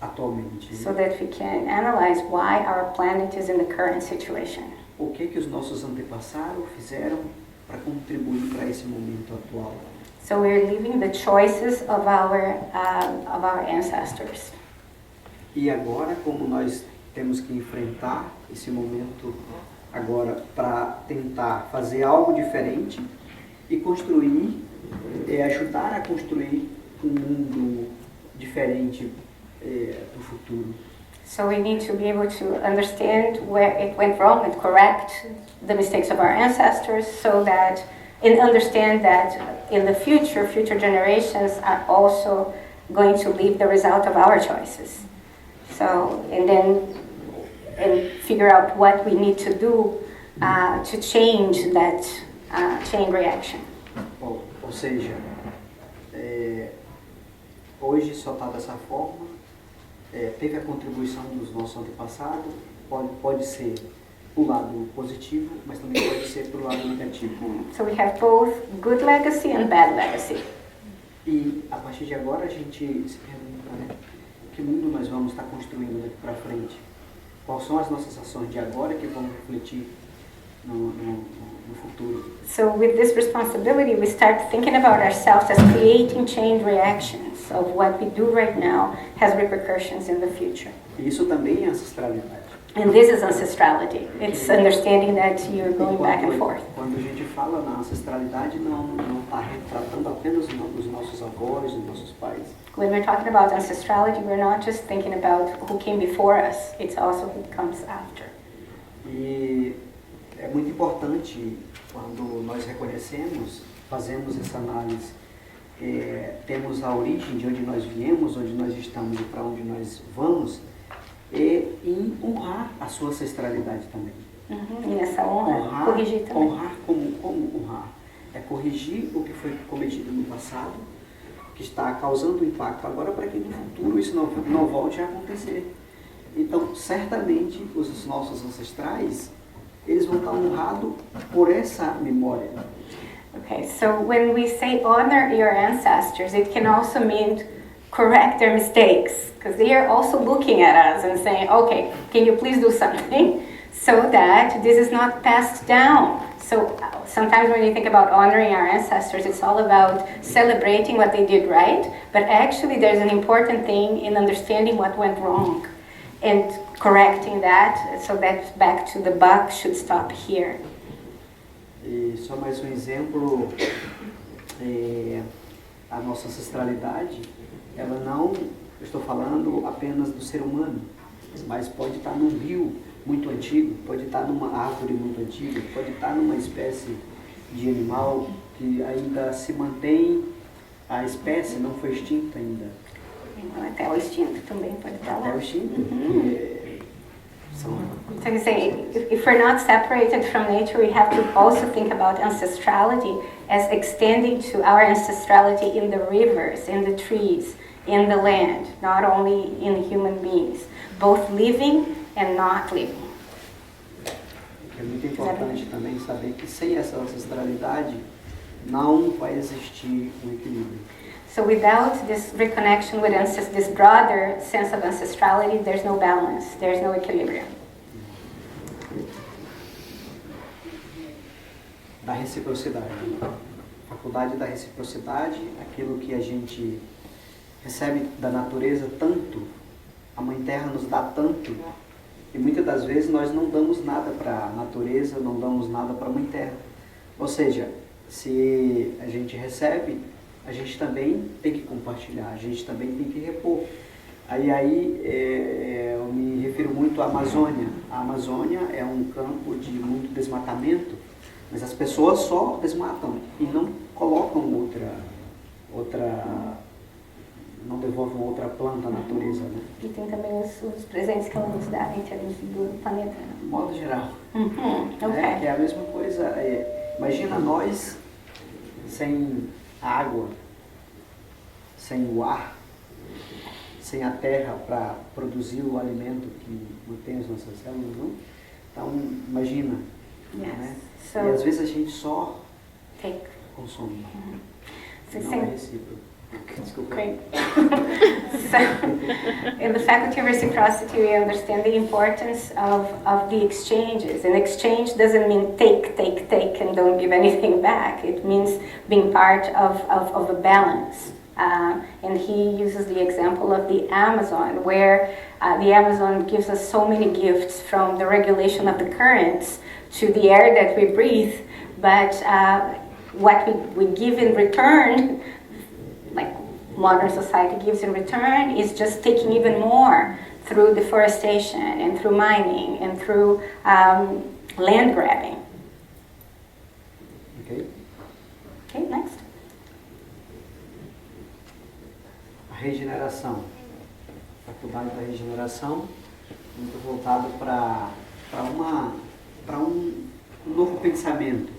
atualmente? So that we can analyze why our planet is in the current situation. O que os nossos antepassados fizeram para contribuir para esse momento atual? So we're living the choices of our ancestors. E agora, como nós temos que enfrentar esse momento agora para tentar fazer algo diferente e construir, ajudar a construir um mundo diferente do futuro. So we need to be able to understand where it went wrong and correct the mistakes of our ancestors, so that and understand that in the future generations are also going to live the result of our choices. So, and figure out what we need to do to change that chain reaction. Ou seja, hoje só está dessa forma, teve a contribuição dos nossos antepassados, pode ser o lado positivo, mas também pode ser pelo lado negativo. So we have both good legacy and bad legacy. E a partir de agora a gente se pergunta, né, que mundo nós vamos estar construindo daqui para frente? Quais são as nossas ações de agora que vão refletir no futuro? So with this responsibility, we start thinking about ourselves as creating chain reactions of what we do right now has repercussions in the future. E isso também é ancestralidade. And this is ancestrality. It's understanding that you're going back and forth. Quando a gente fala na ancestralidade, não está retratando apenas os nossos avós, os nossos pais. When we're talking about ancestrality, we're not just thinking about who came before us, it's also who comes after. E é muito importante quando nós reconhecemos, fazemos essa análise, temos a origem de onde nós viemos, onde nós estamos e para onde nós vamos, e honrar a sua ancestralidade também. E essa honra, corrigir também. Honrar como honrar? É corrigir o que foi cometido no passado, que está causando impacto agora, para que no futuro isso não volte a acontecer. Então, certamente, os nossos ancestrais, eles vão estar honrados por essa memória. Okay, so when we say honor your ancestors, it can also mean correct their mistakes, because they are also looking at us and saying, okay, can you please do something so that this is not passed down. So sometimes when you think about honoring our ancestors, it's all about celebrating what they did right, but actually there's an important thing in understanding what went wrong and correcting that, so that back to the buck should stop here. E só mais um exemplo, a nossa ancestralidade, ela não, eu estou falando apenas do ser humano, mas pode estar num rio muito antigo, pode estar numa árvore muito antiga, pode estar numa espécie de animal que ainda se mantém, a espécie não foi extinta ainda. Até o instinto também pode estar lá. Até o instinto. So you say, if we're not separated from nature, we have to also think about ancestrality as extending to our ancestrality in the rivers, in the trees, in the land, not only in human beings, both living and not living. É muito importante também saber que sem essa ancestralidade não vai existir um equilíbrio. So without this reconnection with this broader sense of ancestrality, there's no balance, there's no equilibrium. Da reciprocidade. Faculdade da reciprocidade, aquilo que a gente recebe da natureza tanto, a Mãe Terra nos dá tanto, e muitas das vezes nós não damos nada para a natureza, não damos nada para a Mãe Terra. Ou seja, se a gente recebe, a gente também tem que compartilhar, a gente também tem que repor. Eu me refiro muito à Amazônia. A Amazônia é um campo de muito desmatamento, mas as pessoas só desmatam e não colocam não devolvem outra planta à natureza, né? E tem também os presentes que ela nos dá em termos do planeta. Né? De modo geral. Okay. Que é a mesma coisa. Imagina nós sem a água, sem o ar, sem a terra para produzir o alimento que mantém as nossas células, não? Então, imagina. Yes. Né? So, e às vezes a gente só take. consome. So Não é recíproco. Desculpa. Great. So, in the faculty of reciprocity, we understand the importance of the exchanges. And exchange doesn't mean take, and don't give anything back. It means being part of a balance. And he uses the example of the Amazon, where the Amazon gives us so many gifts, from the regulation of the currents to the air that we breathe, but what we give in return, like modern society gives in return, is just taking even more through deforestation and through mining and through land grabbing. Okay. Okay, next. A regeneração. A faculdade da regeneração, muito voltado para um novo pensamento,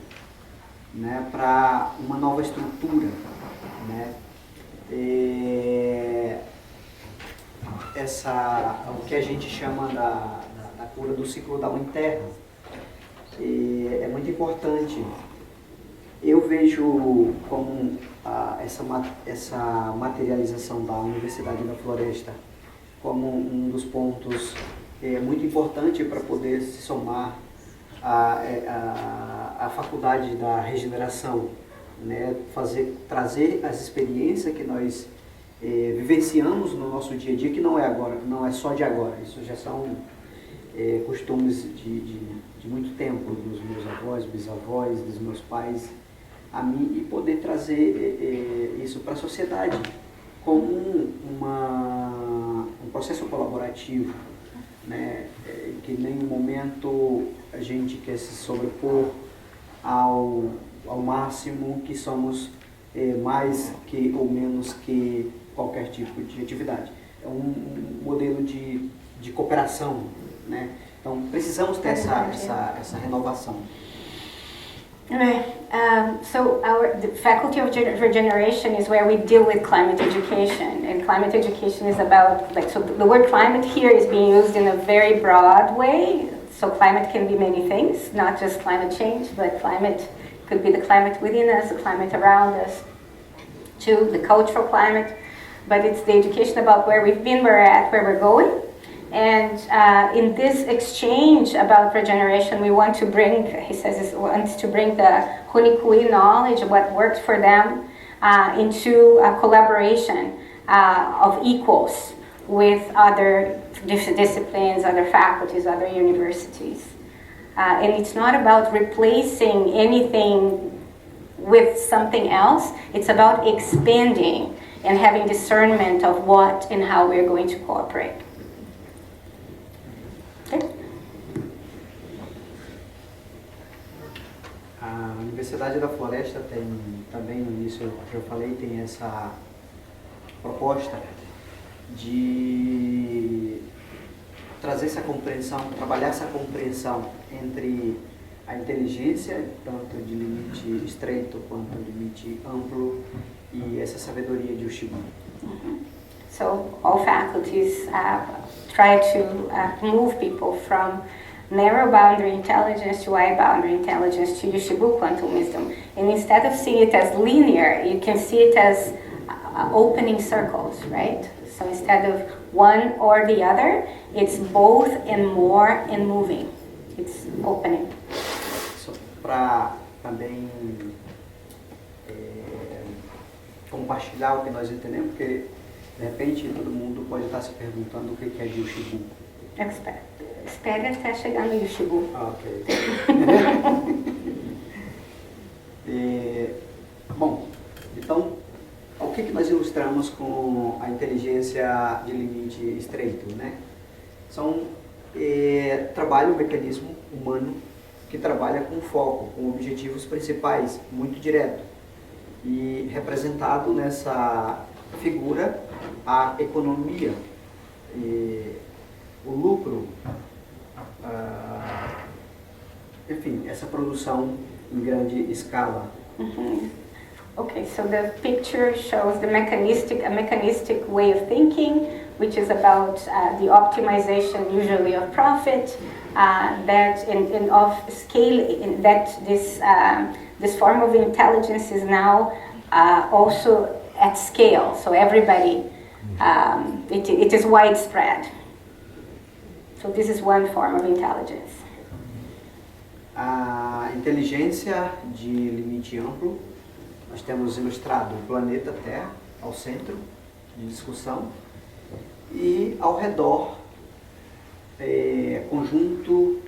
né? Para uma nova estrutura, né? O que a gente chama da cura do ciclo da Mãe Terra é muito importante. Eu vejo como essa materialização da Universidade da Floresta como um dos pontos muito importante para poder se somar à faculdade da regeneração, né? Trazer as experiências que nós vivenciamos no nosso dia a dia, que não é agora, não é só de agora, isso já são costumes de muito tempo, dos meus avós, bisavós, dos meus pais, a mim, e poder trazer isso para a sociedade como um processo colaborativo, né? Que em nenhum momento a gente quer se sobrepor ao máximo que somos mais que ou menos que qualquer tipo de atividade. É um modelo de cooperação, né? Então precisamos ter essa renovação. Right. So the Faculty of Regeneration is where we deal with climate education, and climate education is about, so the word climate here is being used in a very broad way. So climate can be many things, not just climate change, but climate could be the climate within us, the climate around us, too, the cultural climate. But it's the education about where we've been, where we're at, where we're going. And in this exchange about regeneration, we want to bring, he says, wants to bring the Hunikui knowledge of what works for them into a collaboration of equals with other disciplines, other faculties, other universities. And it's not about replacing anything with something else. It's about expanding and having discernment of what and how we're going to cooperate. Okay. A Universidade da Floresta tem também, no início que eu falei, tem essa proposta de trazer essa compreensão, trabalhar essa compreensão entre a inteligência, tanto de limite estreito quanto de limite amplo, e essa sabedoria de Ushibu. So all faculties try to move people from narrow boundary intelligence to wide boundary intelligence to Yushibu quantum wisdom. And instead of seeing it as linear, you can see it as opening circles, right? So instead of one or the other, it's both and more and moving. It's opening. So, para também compartilhar o que nós entendemos, porque de repente todo mundo pode estar se perguntando o que é Yushibu. Espere até chegar no Yushibu. Ok. Bom, então, o que nós ilustramos com a inteligência de limite estreito, né? Trabalha um mecanismo humano que trabalha com foco, com objetivos principais, muito direto. E representado nessa figura a economia, o lucro, enfim, essa produção em grande escala. Okay, so the picture shows a mechanistic way of thinking, which is about the optimization, usually of profit, and of scale. That this form of intelligence is now also at scale. So everybody, it is widespread. So this is one form of intelligence. A inteligência de limite amplo, nós temos ilustrado o planeta Terra ao centro de discussão e ao redor conjunto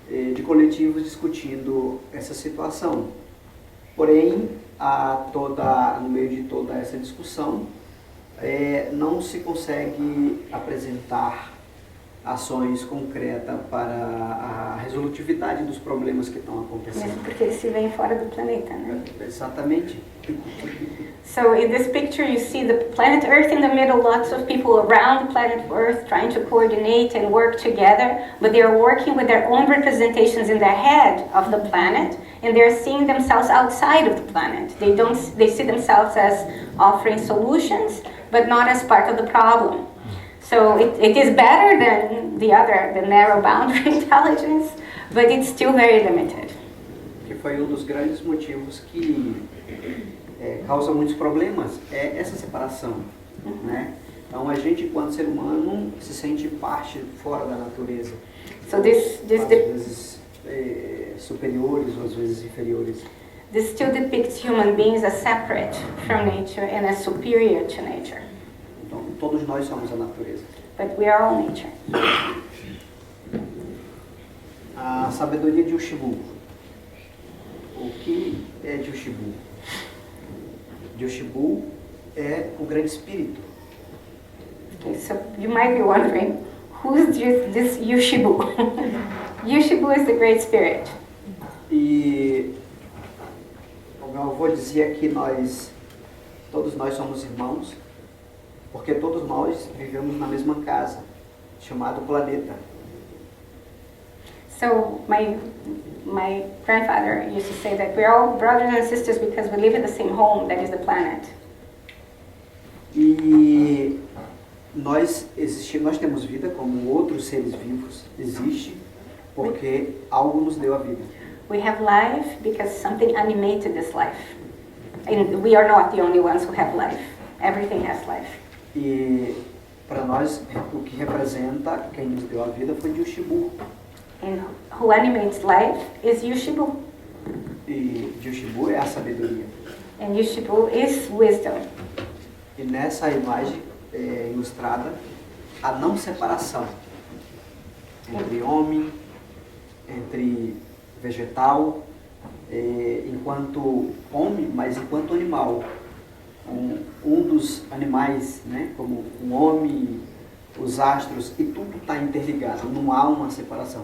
de coletivos discutindo essa situação. Porém, no meio de toda essa discussão, não se consegue apresentar ações concretas para a resolutividade dos problemas que estão acontecendo. Mesmo porque eles se veem fora do planeta, né? Exatamente. So in this picture you see the planet Earth in the middle, lots of people around the planet Earth trying to coordinate and work together, but they are working with their own representations in their head of the planet, and they're seeing themselves outside of the planet. They see themselves as offering solutions, but not as part of the problem. So it is better than the narrow boundary intelligence, but it's still very limited. Que foi dos grandes motivos que causa muitos problemas, essa separação, né? Então a gente, enquanto ser humano, se sente parte fora da natureza. So às vezes superiores ou às vezes inferiores. This still depicts human beings as separate from nature and as superior to nature. Então, todos nós somos a natureza. But we are all nature. A sabedoria de Yushibu. O que é Yushibu? Yushibu é o grande espírito. Okay, so you might be wondering, who's this Yushibu? Yushibu is the great spirit. E o meu avô dizia que todos nós somos irmãos, porque todos nós vivemos na mesma casa, chamado planeta. So my grandfather used to say that we're all brothers and sisters because we live in the same home, that is the planet. E nós temos vida como outros seres vivos existe porque algo nos deu a vida. We have life because something animated this life. And we are not the only ones who have life. Everything has life. E para nós o que representa quem nos deu a vida foi Yushibu. And who animates life is Yushibu. E Yushibu é a sabedoria. And Yushibu is wisdom. E nessa imagem ilustrada, a não separação entre homem, entre vegetal, enquanto homem, mas enquanto animal. Um dos animais, né, como um homem, os astros, e tudo está interligado, não há uma separação.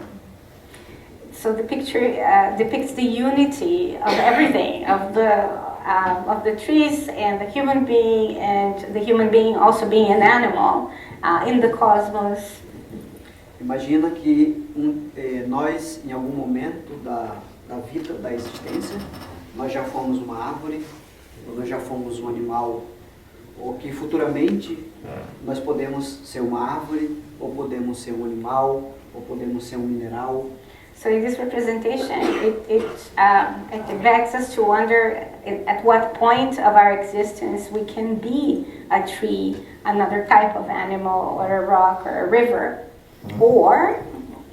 So the picture depicts the unity of everything, of the trees and the human being also being an animal in the cosmos. Imagina que nós, em algum momento da vida, da existência, nós já fomos uma árvore, ou nós já fomos um animal ou que futuramente nós podemos ser uma árvore, ou podemos ser um animal, ou podemos ser um mineral. So in this representation, it begs us to wonder at what point of our existence we can be a tree, another type of animal, or a rock, or a river, or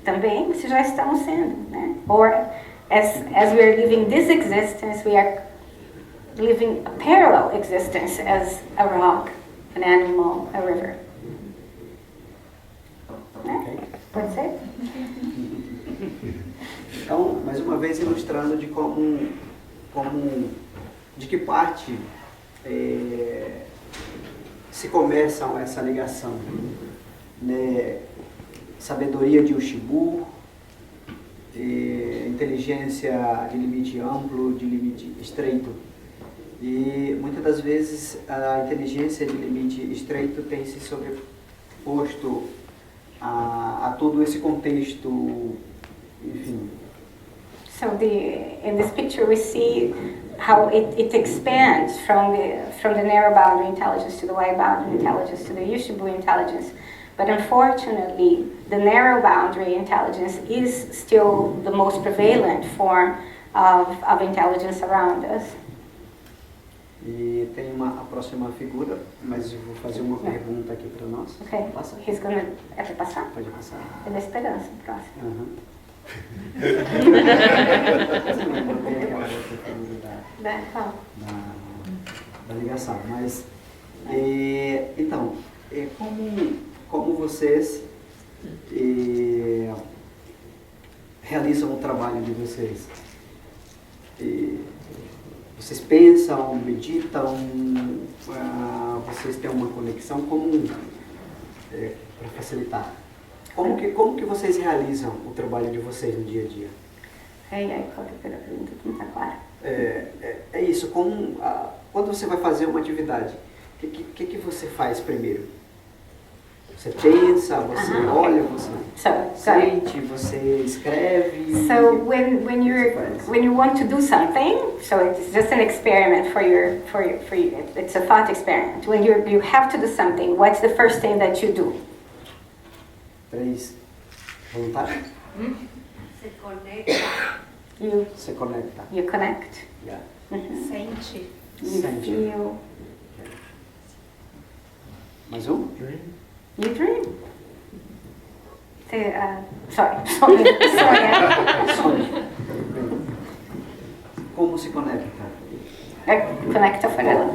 também se já estamos sendo, né? Or as we are living this existence, we are living a parallel existence as a rock, an animal, a river. Né? Pode ser? Então, mais uma vez ilustrando de de que parte se começam essa ligação, né? Sabedoria de Ushibu, inteligência de limite amplo, de limite estreito. E muitas das vezes a inteligência de limite estreito tem se sobreposto a todo esse contexto, enfim. So in this picture we see how it expands from the narrow boundary intelligence to the wide boundary intelligence to the Ushibu intelligence. But unfortunately, the narrow boundary intelligence is still the most prevalent form of intelligence around us. E tem a próxima figura, mas eu vou fazer uma pergunta aqui para nós. Ok, Passa? é para passar? Pode passar. É da esperança, o próximo. Uhum. da ligação, mas então, como vocês realizam o trabalho de vocês? Vocês pensam, meditam, vocês têm uma conexão comum para facilitar? Como que vocês realizam o trabalho de vocês no dia a dia? Qual que era a pergunta que não está clara? É isso, quando você vai fazer uma atividade, o que você faz primeiro? Você pensa, você olha, você sente, você escreve. So when you want to do something, so it's just an experiment for you. It's a thought experiment. When you have to do something, what's the first thing that you do? 3 voluntários? Se conecta. Se conecta. You connect. Yeah. Sente. You Sente. feel. Mais um? You dream. Sonha. Como se conecta? Conecta foi ela.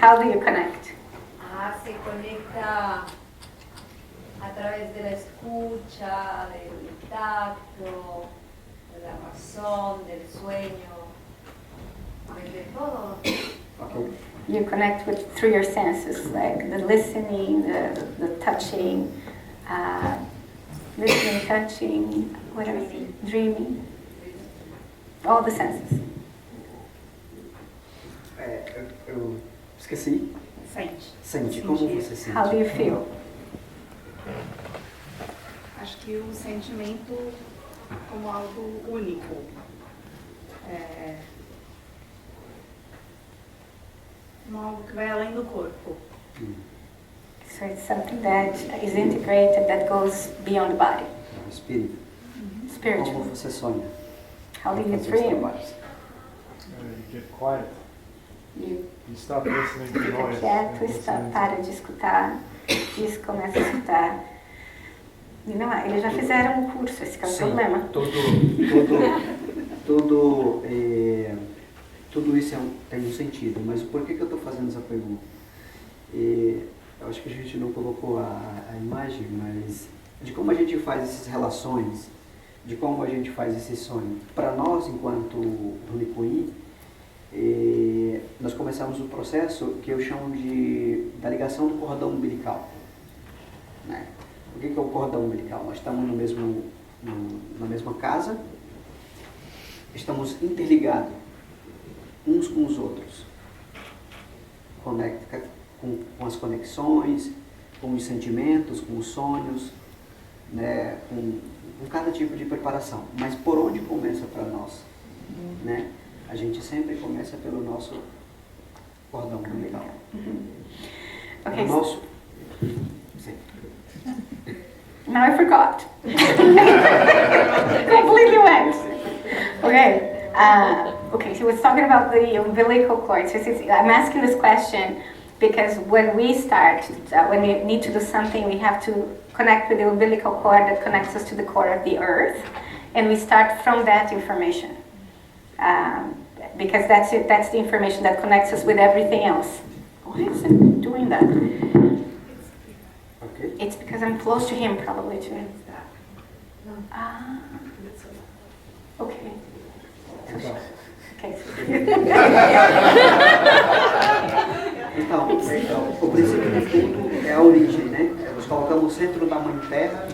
How do you connect? Se conecta a través de la escucha, del tacto, de la razón, del sueño, de todo. Ok. You connect through your senses, like the listening, the touching, touching, what else? Dreaming. All the senses. Eu esqueci. Sente. Como você sente? How do you feel? Acho que o sentimento como algo único. Como algo que vai além do corpo. So it's something that is integrated, that goes beyond the body. Espírito. Spiritual. Como você sonha? How do you Fazer os dream? trabalhos. You get quiet. You You stop listening to fica noise. quieto, and para de escutar, começa a escutar. Ninawa, eles já fizeram um curso, esse que é o problema. Tudo isso tem um sentido, mas por que eu estou fazendo essa pergunta? Eu acho que a gente não colocou a imagem, mas de como a gente faz essas relações, de como a gente faz esse sonho. Para nós, enquanto Runikuin, nós começamos um processo que eu chamo da ligação do cordão umbilical. Né? O que é o cordão umbilical? Nós estamos na mesma casa, estamos interligados uns com os outros. Conecta com as conexões, com os sentimentos, com os sonhos, né? com cada tipo de preparação. Mas por onde começa para nós? Né? A gente sempre começa pelo nosso Cordão, legal. Okay. O nosso... Sim. Now I forgot. Completely went. Okay. Okay, he was talking about the umbilical cord. So I'm asking this question because when we start, when we need to do something, we have to connect with the umbilical cord that connects us to the core of the earth. And we start from that information. Because that's it, that's the information that connects us with everything else. Why is it doing that? Ok. It's because I'm close to him, probably, too. Ah. Okay. Okay. Então, o princípio de tudo é a origem, né? Nós colocamos o centro da Mãe Terra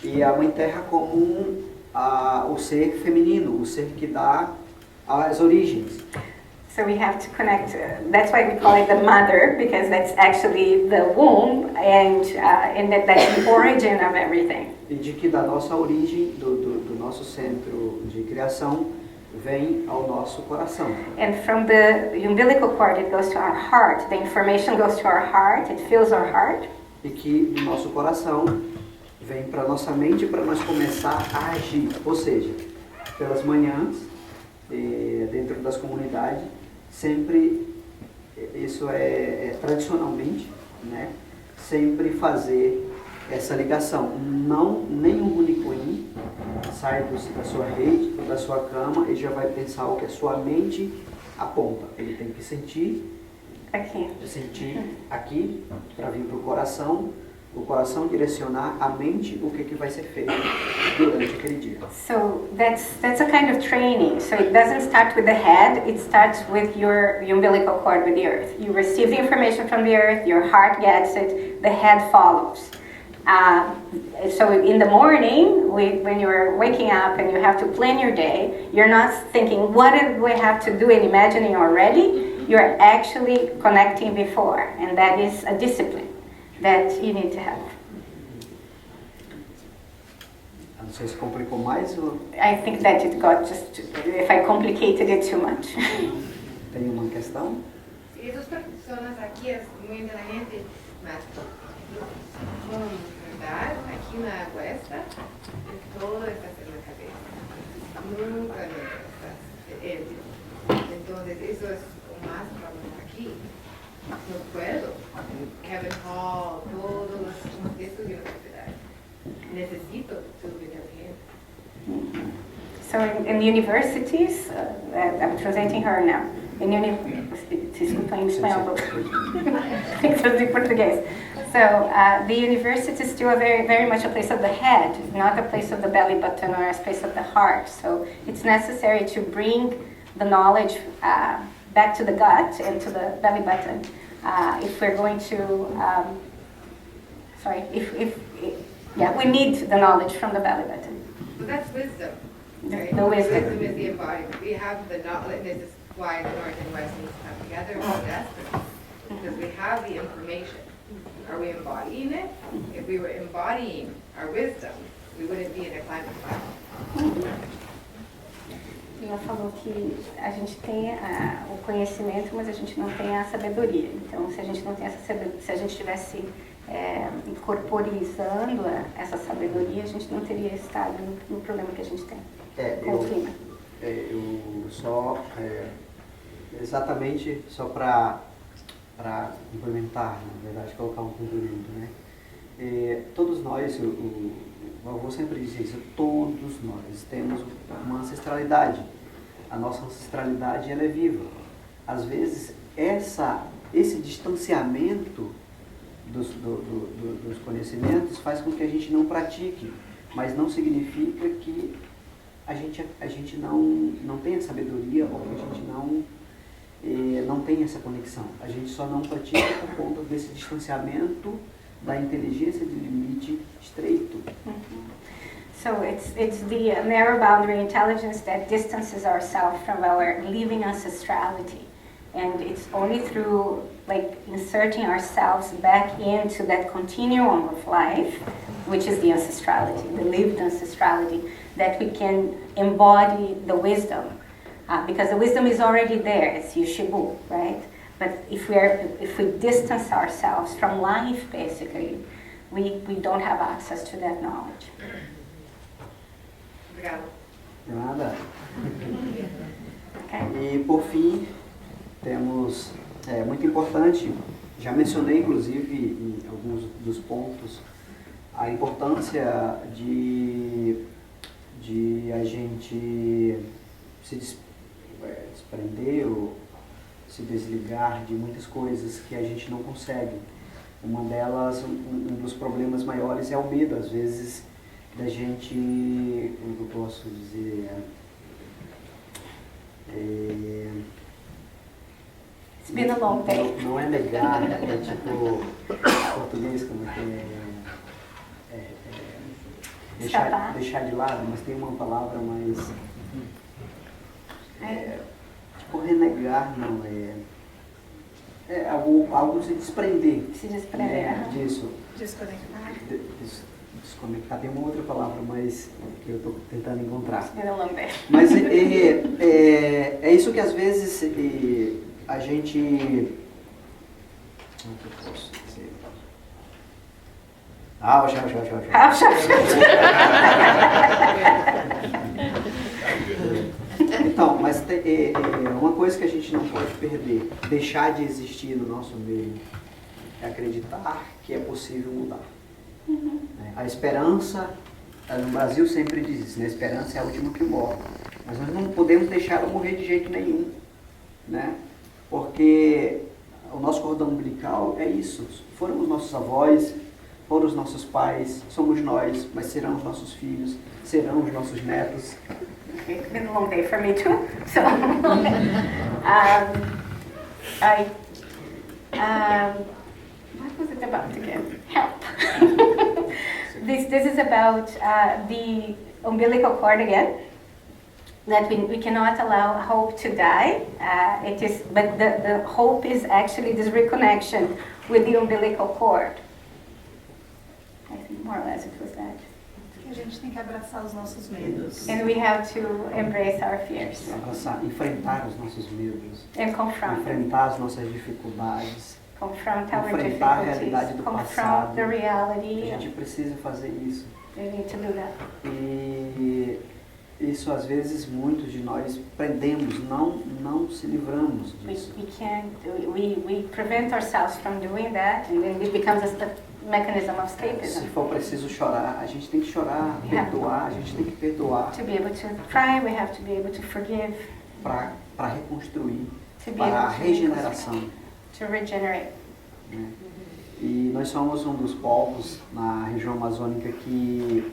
e a Mãe Terra como o ser feminino, o ser que dá as origens. So we have to connect, that's why we call it the mother, because that's actually the womb, and that's the origin of everything. E de que da nossa origem, do nosso centro de criação, vem ao nosso coração. And from the umbilical cord, it goes to our heart. The information goes to our heart, it fills our heart. E que do nosso coração vem para nossa mente para nós começar a agir. Ou seja, pelas manhãs, dentro das comunidades, sempre, isso é tradicionalmente, né, sempre fazer essa ligação. Não, nenhum unicoin sai da sua rede ou da sua cama e já vai pensar o que a sua mente aponta. Ele tem que sentir aqui para vir para o coração direcionar a mente o que vai ser feito durante aquele dia. So that's a kind of training. So it doesn't start with the head, it starts with your umbilical cord with the earth. You receive the information from the earth, your heart gets it, the head follows. So in the morning, when you're waking up and you have to plan your day, you're not thinking, what do we have to do and imagining already? You're actually connecting before, and that is a discipline that you need to have. Não sei se complicou mais ou... I think that it got just, if I complicated it too much. Tem uma questão? Sí, esas personas aquí es muy inteligente, mas ¿verdad? Aquí una apuesta, todo está en la cabeza. Nunca estás. Entonces eso es más problema aquí. No puedo. Kevin Hall, todos los textos de universidad. Necesito su inteligente. So in the universities, I'm translating her now. Desculpa em espanhol, tem que traduzir em português. So the university is still very, very much a place of the head, not a place of the belly button or a space of the heart. So it's necessary to bring the knowledge back to the gut and to the belly button if we're going to, we need the knowledge from the belly button. But that's wisdom. Right? The wisdom. Wisdom is the embodiment. We have the knowledge. This is why the North and West need to come together and that's because we have the information. Are we embodying it? If we were embodying our wisdom, we wouldn't be in a climate cloud. Ela falou que a gente tem o conhecimento, mas a gente não tem a sabedoria. Então, se a gente não tem essa sabedoria, se a gente tivesse incorporizando essa sabedoria, a gente não teria estado no problema que a gente tem com o clima. Eu só, exatamente, só para implementar, na verdade, colocar um complemento, né? Todos nós, o avô sempre diz isso, todos nós temos uma ancestralidade. A nossa ancestralidade, ela é viva. Às vezes, esse distanciamento dos conhecimentos faz com que a gente não pratique, mas não significa que a gente não tenha sabedoria ou que a gente não tem essa conexão. A gente só não pratica por conta desse distanciamento da inteligência de limite estreito. So it's the narrow boundary intelligence that distances ourselves from our living ancestrality. And it's only through inserting ourselves back into that continuum of life, which is the ancestrality, the lived ancestrality, that we can embody the wisdom. Because the wisdom is already there, it's Yushibu, right? But if we distance ourselves from life, basically, we don't have access to that knowledge. Obrigada. De nada. Okay? E por fim, temos, muito importante, já mencionei inclusive em alguns dos pontos, a importância de a gente se desprender ou se desligar de muitas coisas que a gente não consegue. Uma delas, um dos problemas maiores é o medo, às vezes, da gente, como que eu posso dizer, It's been a long day. não é negar, é tipo, em português, como é que deixar de lado, mas tem uma palavra mais, tipo renegar, não é algo se desprender. Se desprender. Disso. Desconectar. Desconectar, tem uma outra palavra, mas que eu estou tentando encontrar. It's been a long day. Mas é isso que às vezes a gente... Como que eu posso dizer? Então, mas uma coisa que a gente não pode perder, deixar de existir no nosso meio, é acreditar que é possível mudar. A esperança, no Brasil sempre diz isso, né? A esperança é a última que morre. Mas nós não podemos deixar ela morrer de jeito nenhum, né? Porque o nosso cordão umbilical é isso. Foram os nossos avós, foram os nossos pais, somos nós, mas serão os nossos filhos, serão os nossos netos. It's been a long day for me too. So, what was it about again? Help. This is about the umbilical cord again. That we cannot allow hope to die. But the hope is actually this reconnection with the umbilical cord. I think more or less it was that. A gente tem que abraçar os nossos medos. And we have to embrace our fears Enfrentar os nossos medos, and confront them. enfrentar as nossas dificuldades, Confront our enfrentar a realidade difficulties. do Confront passado. the A reality. gente precisa fazer isso. We need to do that. E isso às vezes muitos de nós prendemos, não se livramos disso. We prevent ourselves from doing that, and then it becomes a mechanism of Se escapism. for preciso chorar, a gente tem que chorar, perdoar, a gente tem que perdoar To be able to cry, we have to be able to forgive, para reconstruir, to be para a able to regeneração. to regenerate. Né? E nós somos um dos povos na região amazônica que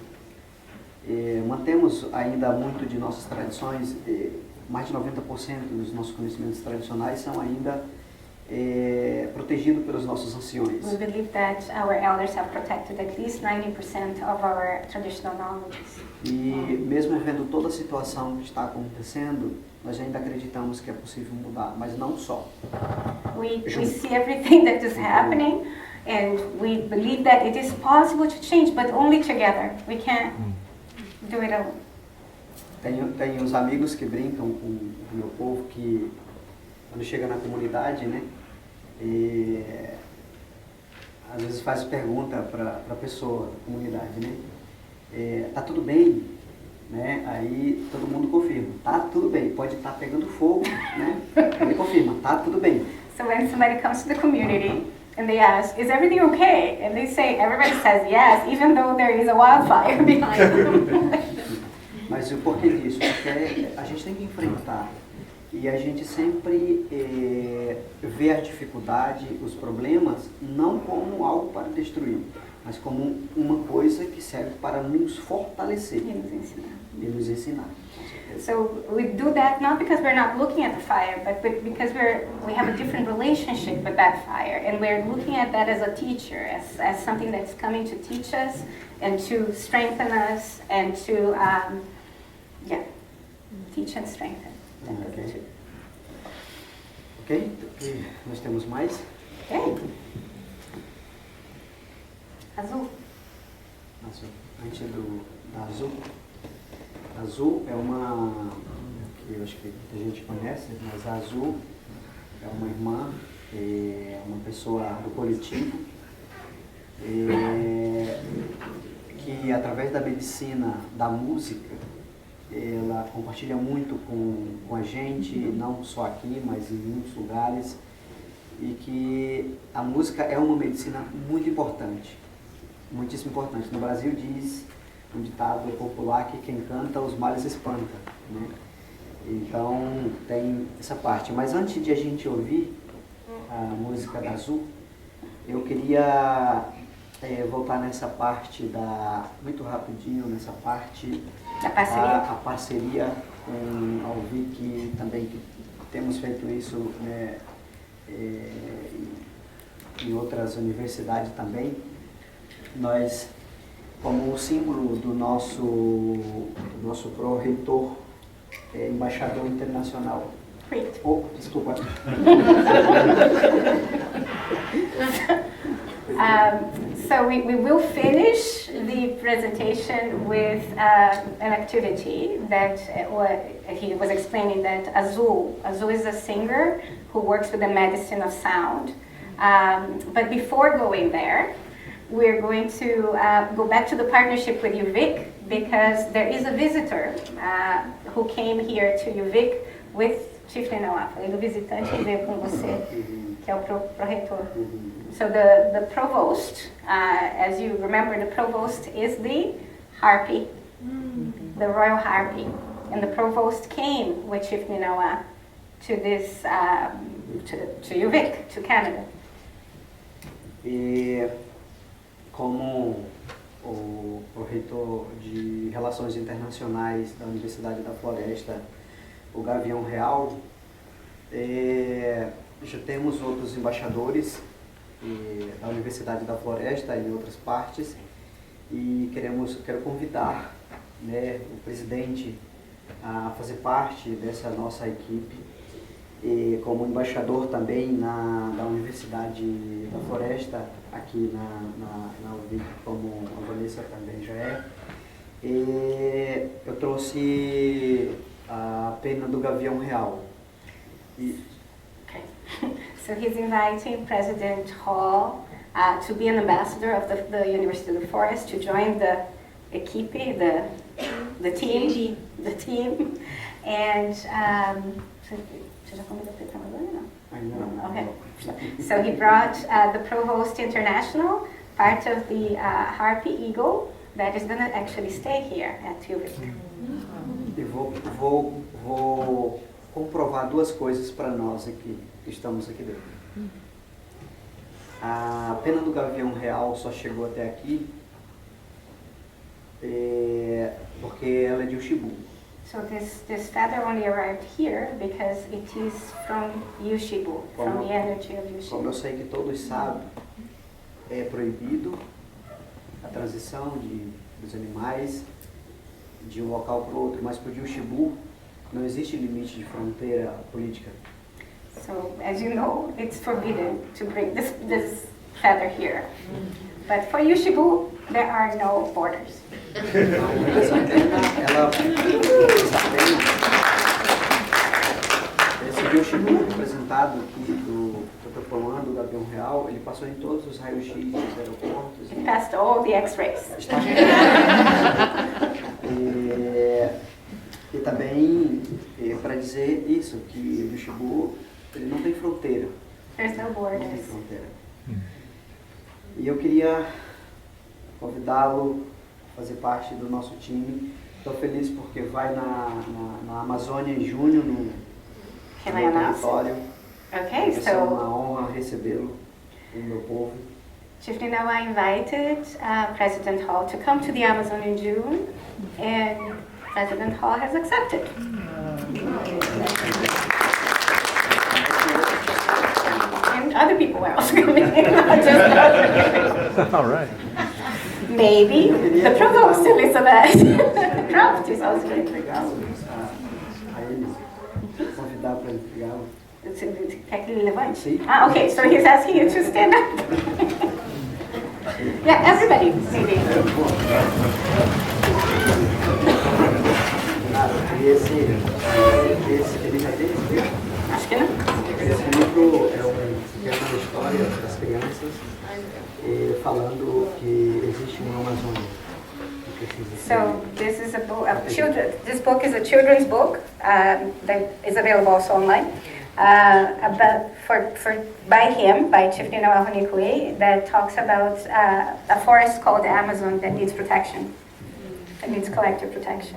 mantemos ainda muito de nossas tradições, mais de 90% dos nossos conhecimentos tradicionais são ainda protegidos pelos nossos anciões. We believe that our elders have protected at least 90% of our traditional knowledge. E mesmo vendo toda a situação que está acontecendo, nós ainda acreditamos que é possível mudar, mas não só. We see everything that is happening, and we believe that it is possible to change, but only together. We can't do it alone. Tem uns amigos que brincam com o meu povo que quando chega na comunidade, né, às vezes faz pergunta para a pessoa da comunidade, né, tá tudo bem, né? Aí todo mundo confirma, tá tudo bem, pode estar pegando fogo, né? Ele confirma, tá tudo bem. So when somebody comes to the community and they ask, is everything okay? And they say, everybody says yes, even though there is a wildfire behind them. Mas o porquê disso? Porque a gente tem que enfrentar e a gente sempre vê a dificuldade, os problemas, não como algo para destruir, mas como uma coisa que serve para nos fortalecer e nos ensinar. So we do that not because we're not looking at the fire, but because we have a different relationship with that fire, and we're looking at that as a teacher, as something that's coming to teach us and to strengthen us and to teach and strengthen. Ok? Nós temos mais? Okay. Azul. Azul. Antes da azul. Azul é uma que eu acho que muita gente conhece, mas a Azul é uma irmã uma pessoa do coletivo, que através da medicina, da música, ela compartilha muito com a gente, não só aqui, mas em muitos lugares, e que a música é uma medicina muito importante, muitíssimo importante. No Brasil diz um ditado popular que quem canta os males espanta, né? Então tem essa parte. Mas antes de a gente ouvir a música da Azul, eu queria voltar nessa parte muito rapidinho, nessa parte Da parceria. A parceria com a UVic também, que temos feito isso, né, em outras universidades também. Nós, como símbolo do nosso pró-reitor, embaixador internacional. Great. Oh, desculpa. So we will finish the presentation with an activity that he was explaining that Azul is a singer who works with the medicine of sound. But before going there, we're going to go back to the partnership with UVic, because there is a visitor who came here to UVic with Chief Ninawa. Falei do visitante que veio com você, que é o pró-reitor. So the provost, as you remember, the provost is the harpy, the royal harpy. And the provost came with Chief Ninawa to this, to UVic, to Canada. E como o reitor de Relações Internacionais da Universidade da Floresta, o Gavião Real, já temos outros embaixadores da Universidade da Floresta e em outras partes, e quero convidar, né, o presidente a fazer parte dessa nossa equipe, e como embaixador também da Universidade da Floresta, aqui na UVic, como a Vanessa também já é. E eu trouxe a pena do Gavião Real. Okay. So he's inviting President Hall to be an ambassador of the University of the Forest, to join the equipe, the team, and você já convidou para ir não? Okay. So he brought the Provost International, part of the Harpy Eagle, that is going to actually stay here at UVic. E vou comprovar duas coisas para nós aqui, que estamos aqui dentro. A pena do Gavião Real só chegou até aqui porque ela é de Ushibu. So this feather only arrived here because it is from Ushibu, from the energy of Ushibu. Como eu sei que todos sabem, é proibido a transição dos animais de um local para o outro, mas para o Ushibu não existe limite de fronteira política. So as you know, it's forbidden to bring this feather here. But for Ushibu, there are no borders. Essa pena, esse Ushibu representado aqui que eu estou falando, o Gavião Real, ele passou em todos os raios-x dos aeroportos. It passed all the X-rays. E também para dizer isso, que o Ushibu ele não tem fronteira. There's no Não tem borders. fronteira. E eu queria convidá-lo a fazer parte do nosso time. Estou feliz porque vai na Amazônia em junho, no Can I announce? território. Okay, Vai ser uma so honra recebê-lo no meu povo. Chief Ninawa invited President Hall to come to the Amazon in June, and President Hall has accepted. And other people are also coming, not just us. All right. Maybe the provost, Elizabeth. The draft is also Quer good. entregá-lo a eles, convidar para entregá-lo. Quer que ele levante? Sim. Ah, okay, so he's asking you to stand up. Yeah, everybody, maybe. E esse ele já tem esse livro? Acho que não. Esse livro é falando que existe uma Amazônia que precisa ser. So this is a book. This book is a children's book that is available also online. By Chief Ninawa, that talks about a forest called the Amazon that needs protection, that needs collective protection.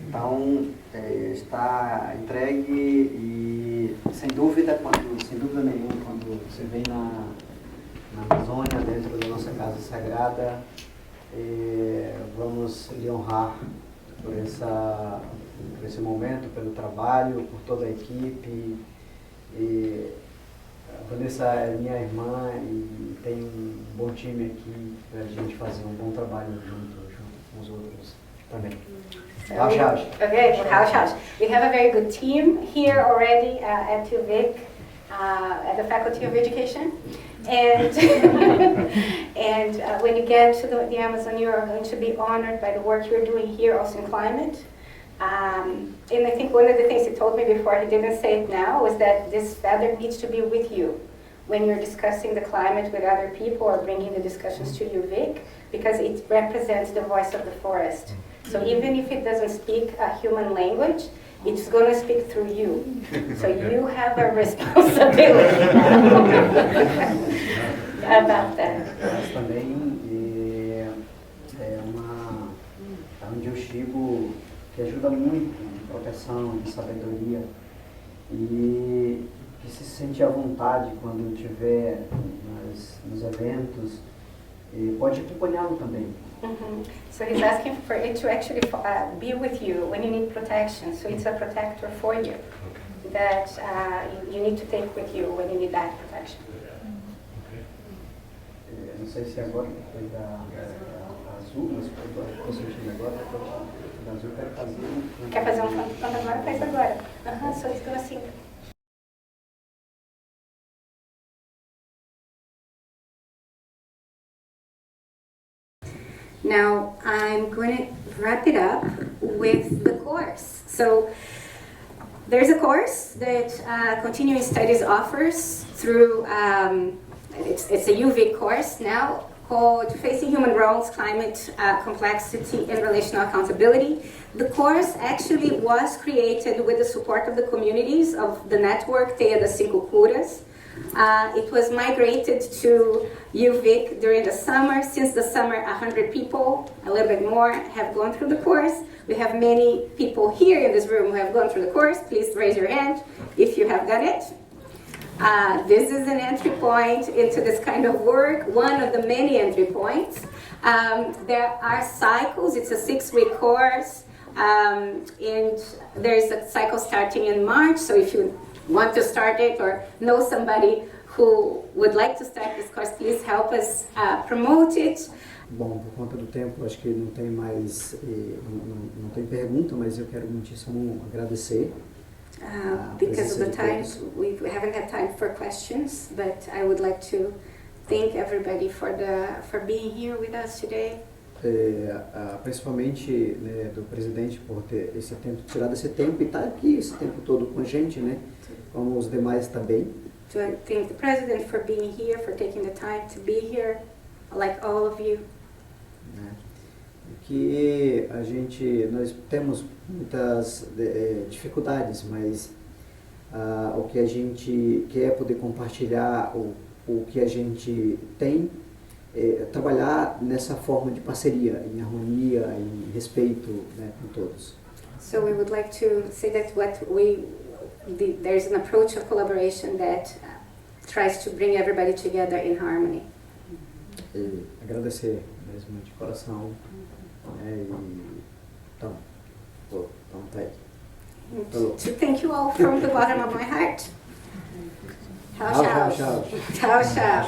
Então, está entregue e, sem dúvida nenhuma, quando você vem na Amazônia, dentro da nossa casa sagrada, vamos lhe honrar por esse momento, pelo trabalho, por toda a equipe. E a Vanessa é minha irmã e tem um bom time aqui para a gente fazer um bom trabalho junto com os outros também. Okay, house. We have a very good team here already at UVic, at the Faculty of Education. And, and when you get to the Amazon, you are going to be honored by the work you're doing here also in climate. And I think one of the things he told me before, he didn't say it now, was that this feather needs to be with you when you're discussing the climate with other people or bringing the discussions to UVic, because it represents the voice of the forest. So even if it doesn't speak a human language, it's going to speak through you. So you have a responsibility about that. Mas também é um diastigo que ajuda muito em proteção, de sabedoria, e que se sente à vontade quando estiver nos eventos, e pode acompanhá-lo também. Mm-hmm. So he's asking for it to actually be with you when you need protection. So it's a protector for you that you need to take with you when you need that protection. Não sei se agora foi da azul, mas foi agora, da azul eu quero fazer. Quer fazer um fantasma agora? Faz agora. So it's gonna sing. Now, I'm going to wrap it up with the course. So, there's a course that Continuing Studies offers through, it's a UVic course now, called Facing Human Roles, Climate Complexity and Relational Accountability. The course actually was created with the support of the communities of the network Teia das Cinco Curas. It was migrated to UVic during the summer. Since the summer, 100 people, a little bit more, have gone through the course. We have many people here in this room who have gone through the course. Please raise your hand if you have done it. This is an entry point into this kind of work, one of the many entry points. There are cycles. It's a 6-week course, and there's a cycle starting in March, so if you want to start it or know somebody who would like to start this course, please help us promote it. Bom, por conta do tempo, acho que não tem mais, não tem pergunta, mas eu quero muitíssimo agradecer. Because of the time, we haven't had time for questions, but I would like to thank everybody for being here with us today. Principalmente, né, do presidente por ter tirado esse tempo e estar aqui esse tempo todo com a gente, né, como os demais também. To thank the president for being here, for taking the time to be here, like all of you. Que nós temos muitas dificuldades, mas o que a gente quer é poder compartilhar o que a gente tem, trabalhar nessa forma de parceria, em harmonia, em respeito, né, com todos. So we would like to say that there's an approach of collaboration that tries to bring everybody together in harmony. E agradecer mesmo de coração. Então tá aí. To thank you all from the bottom of my heart. Tchau, tchau. Tchau, tchau.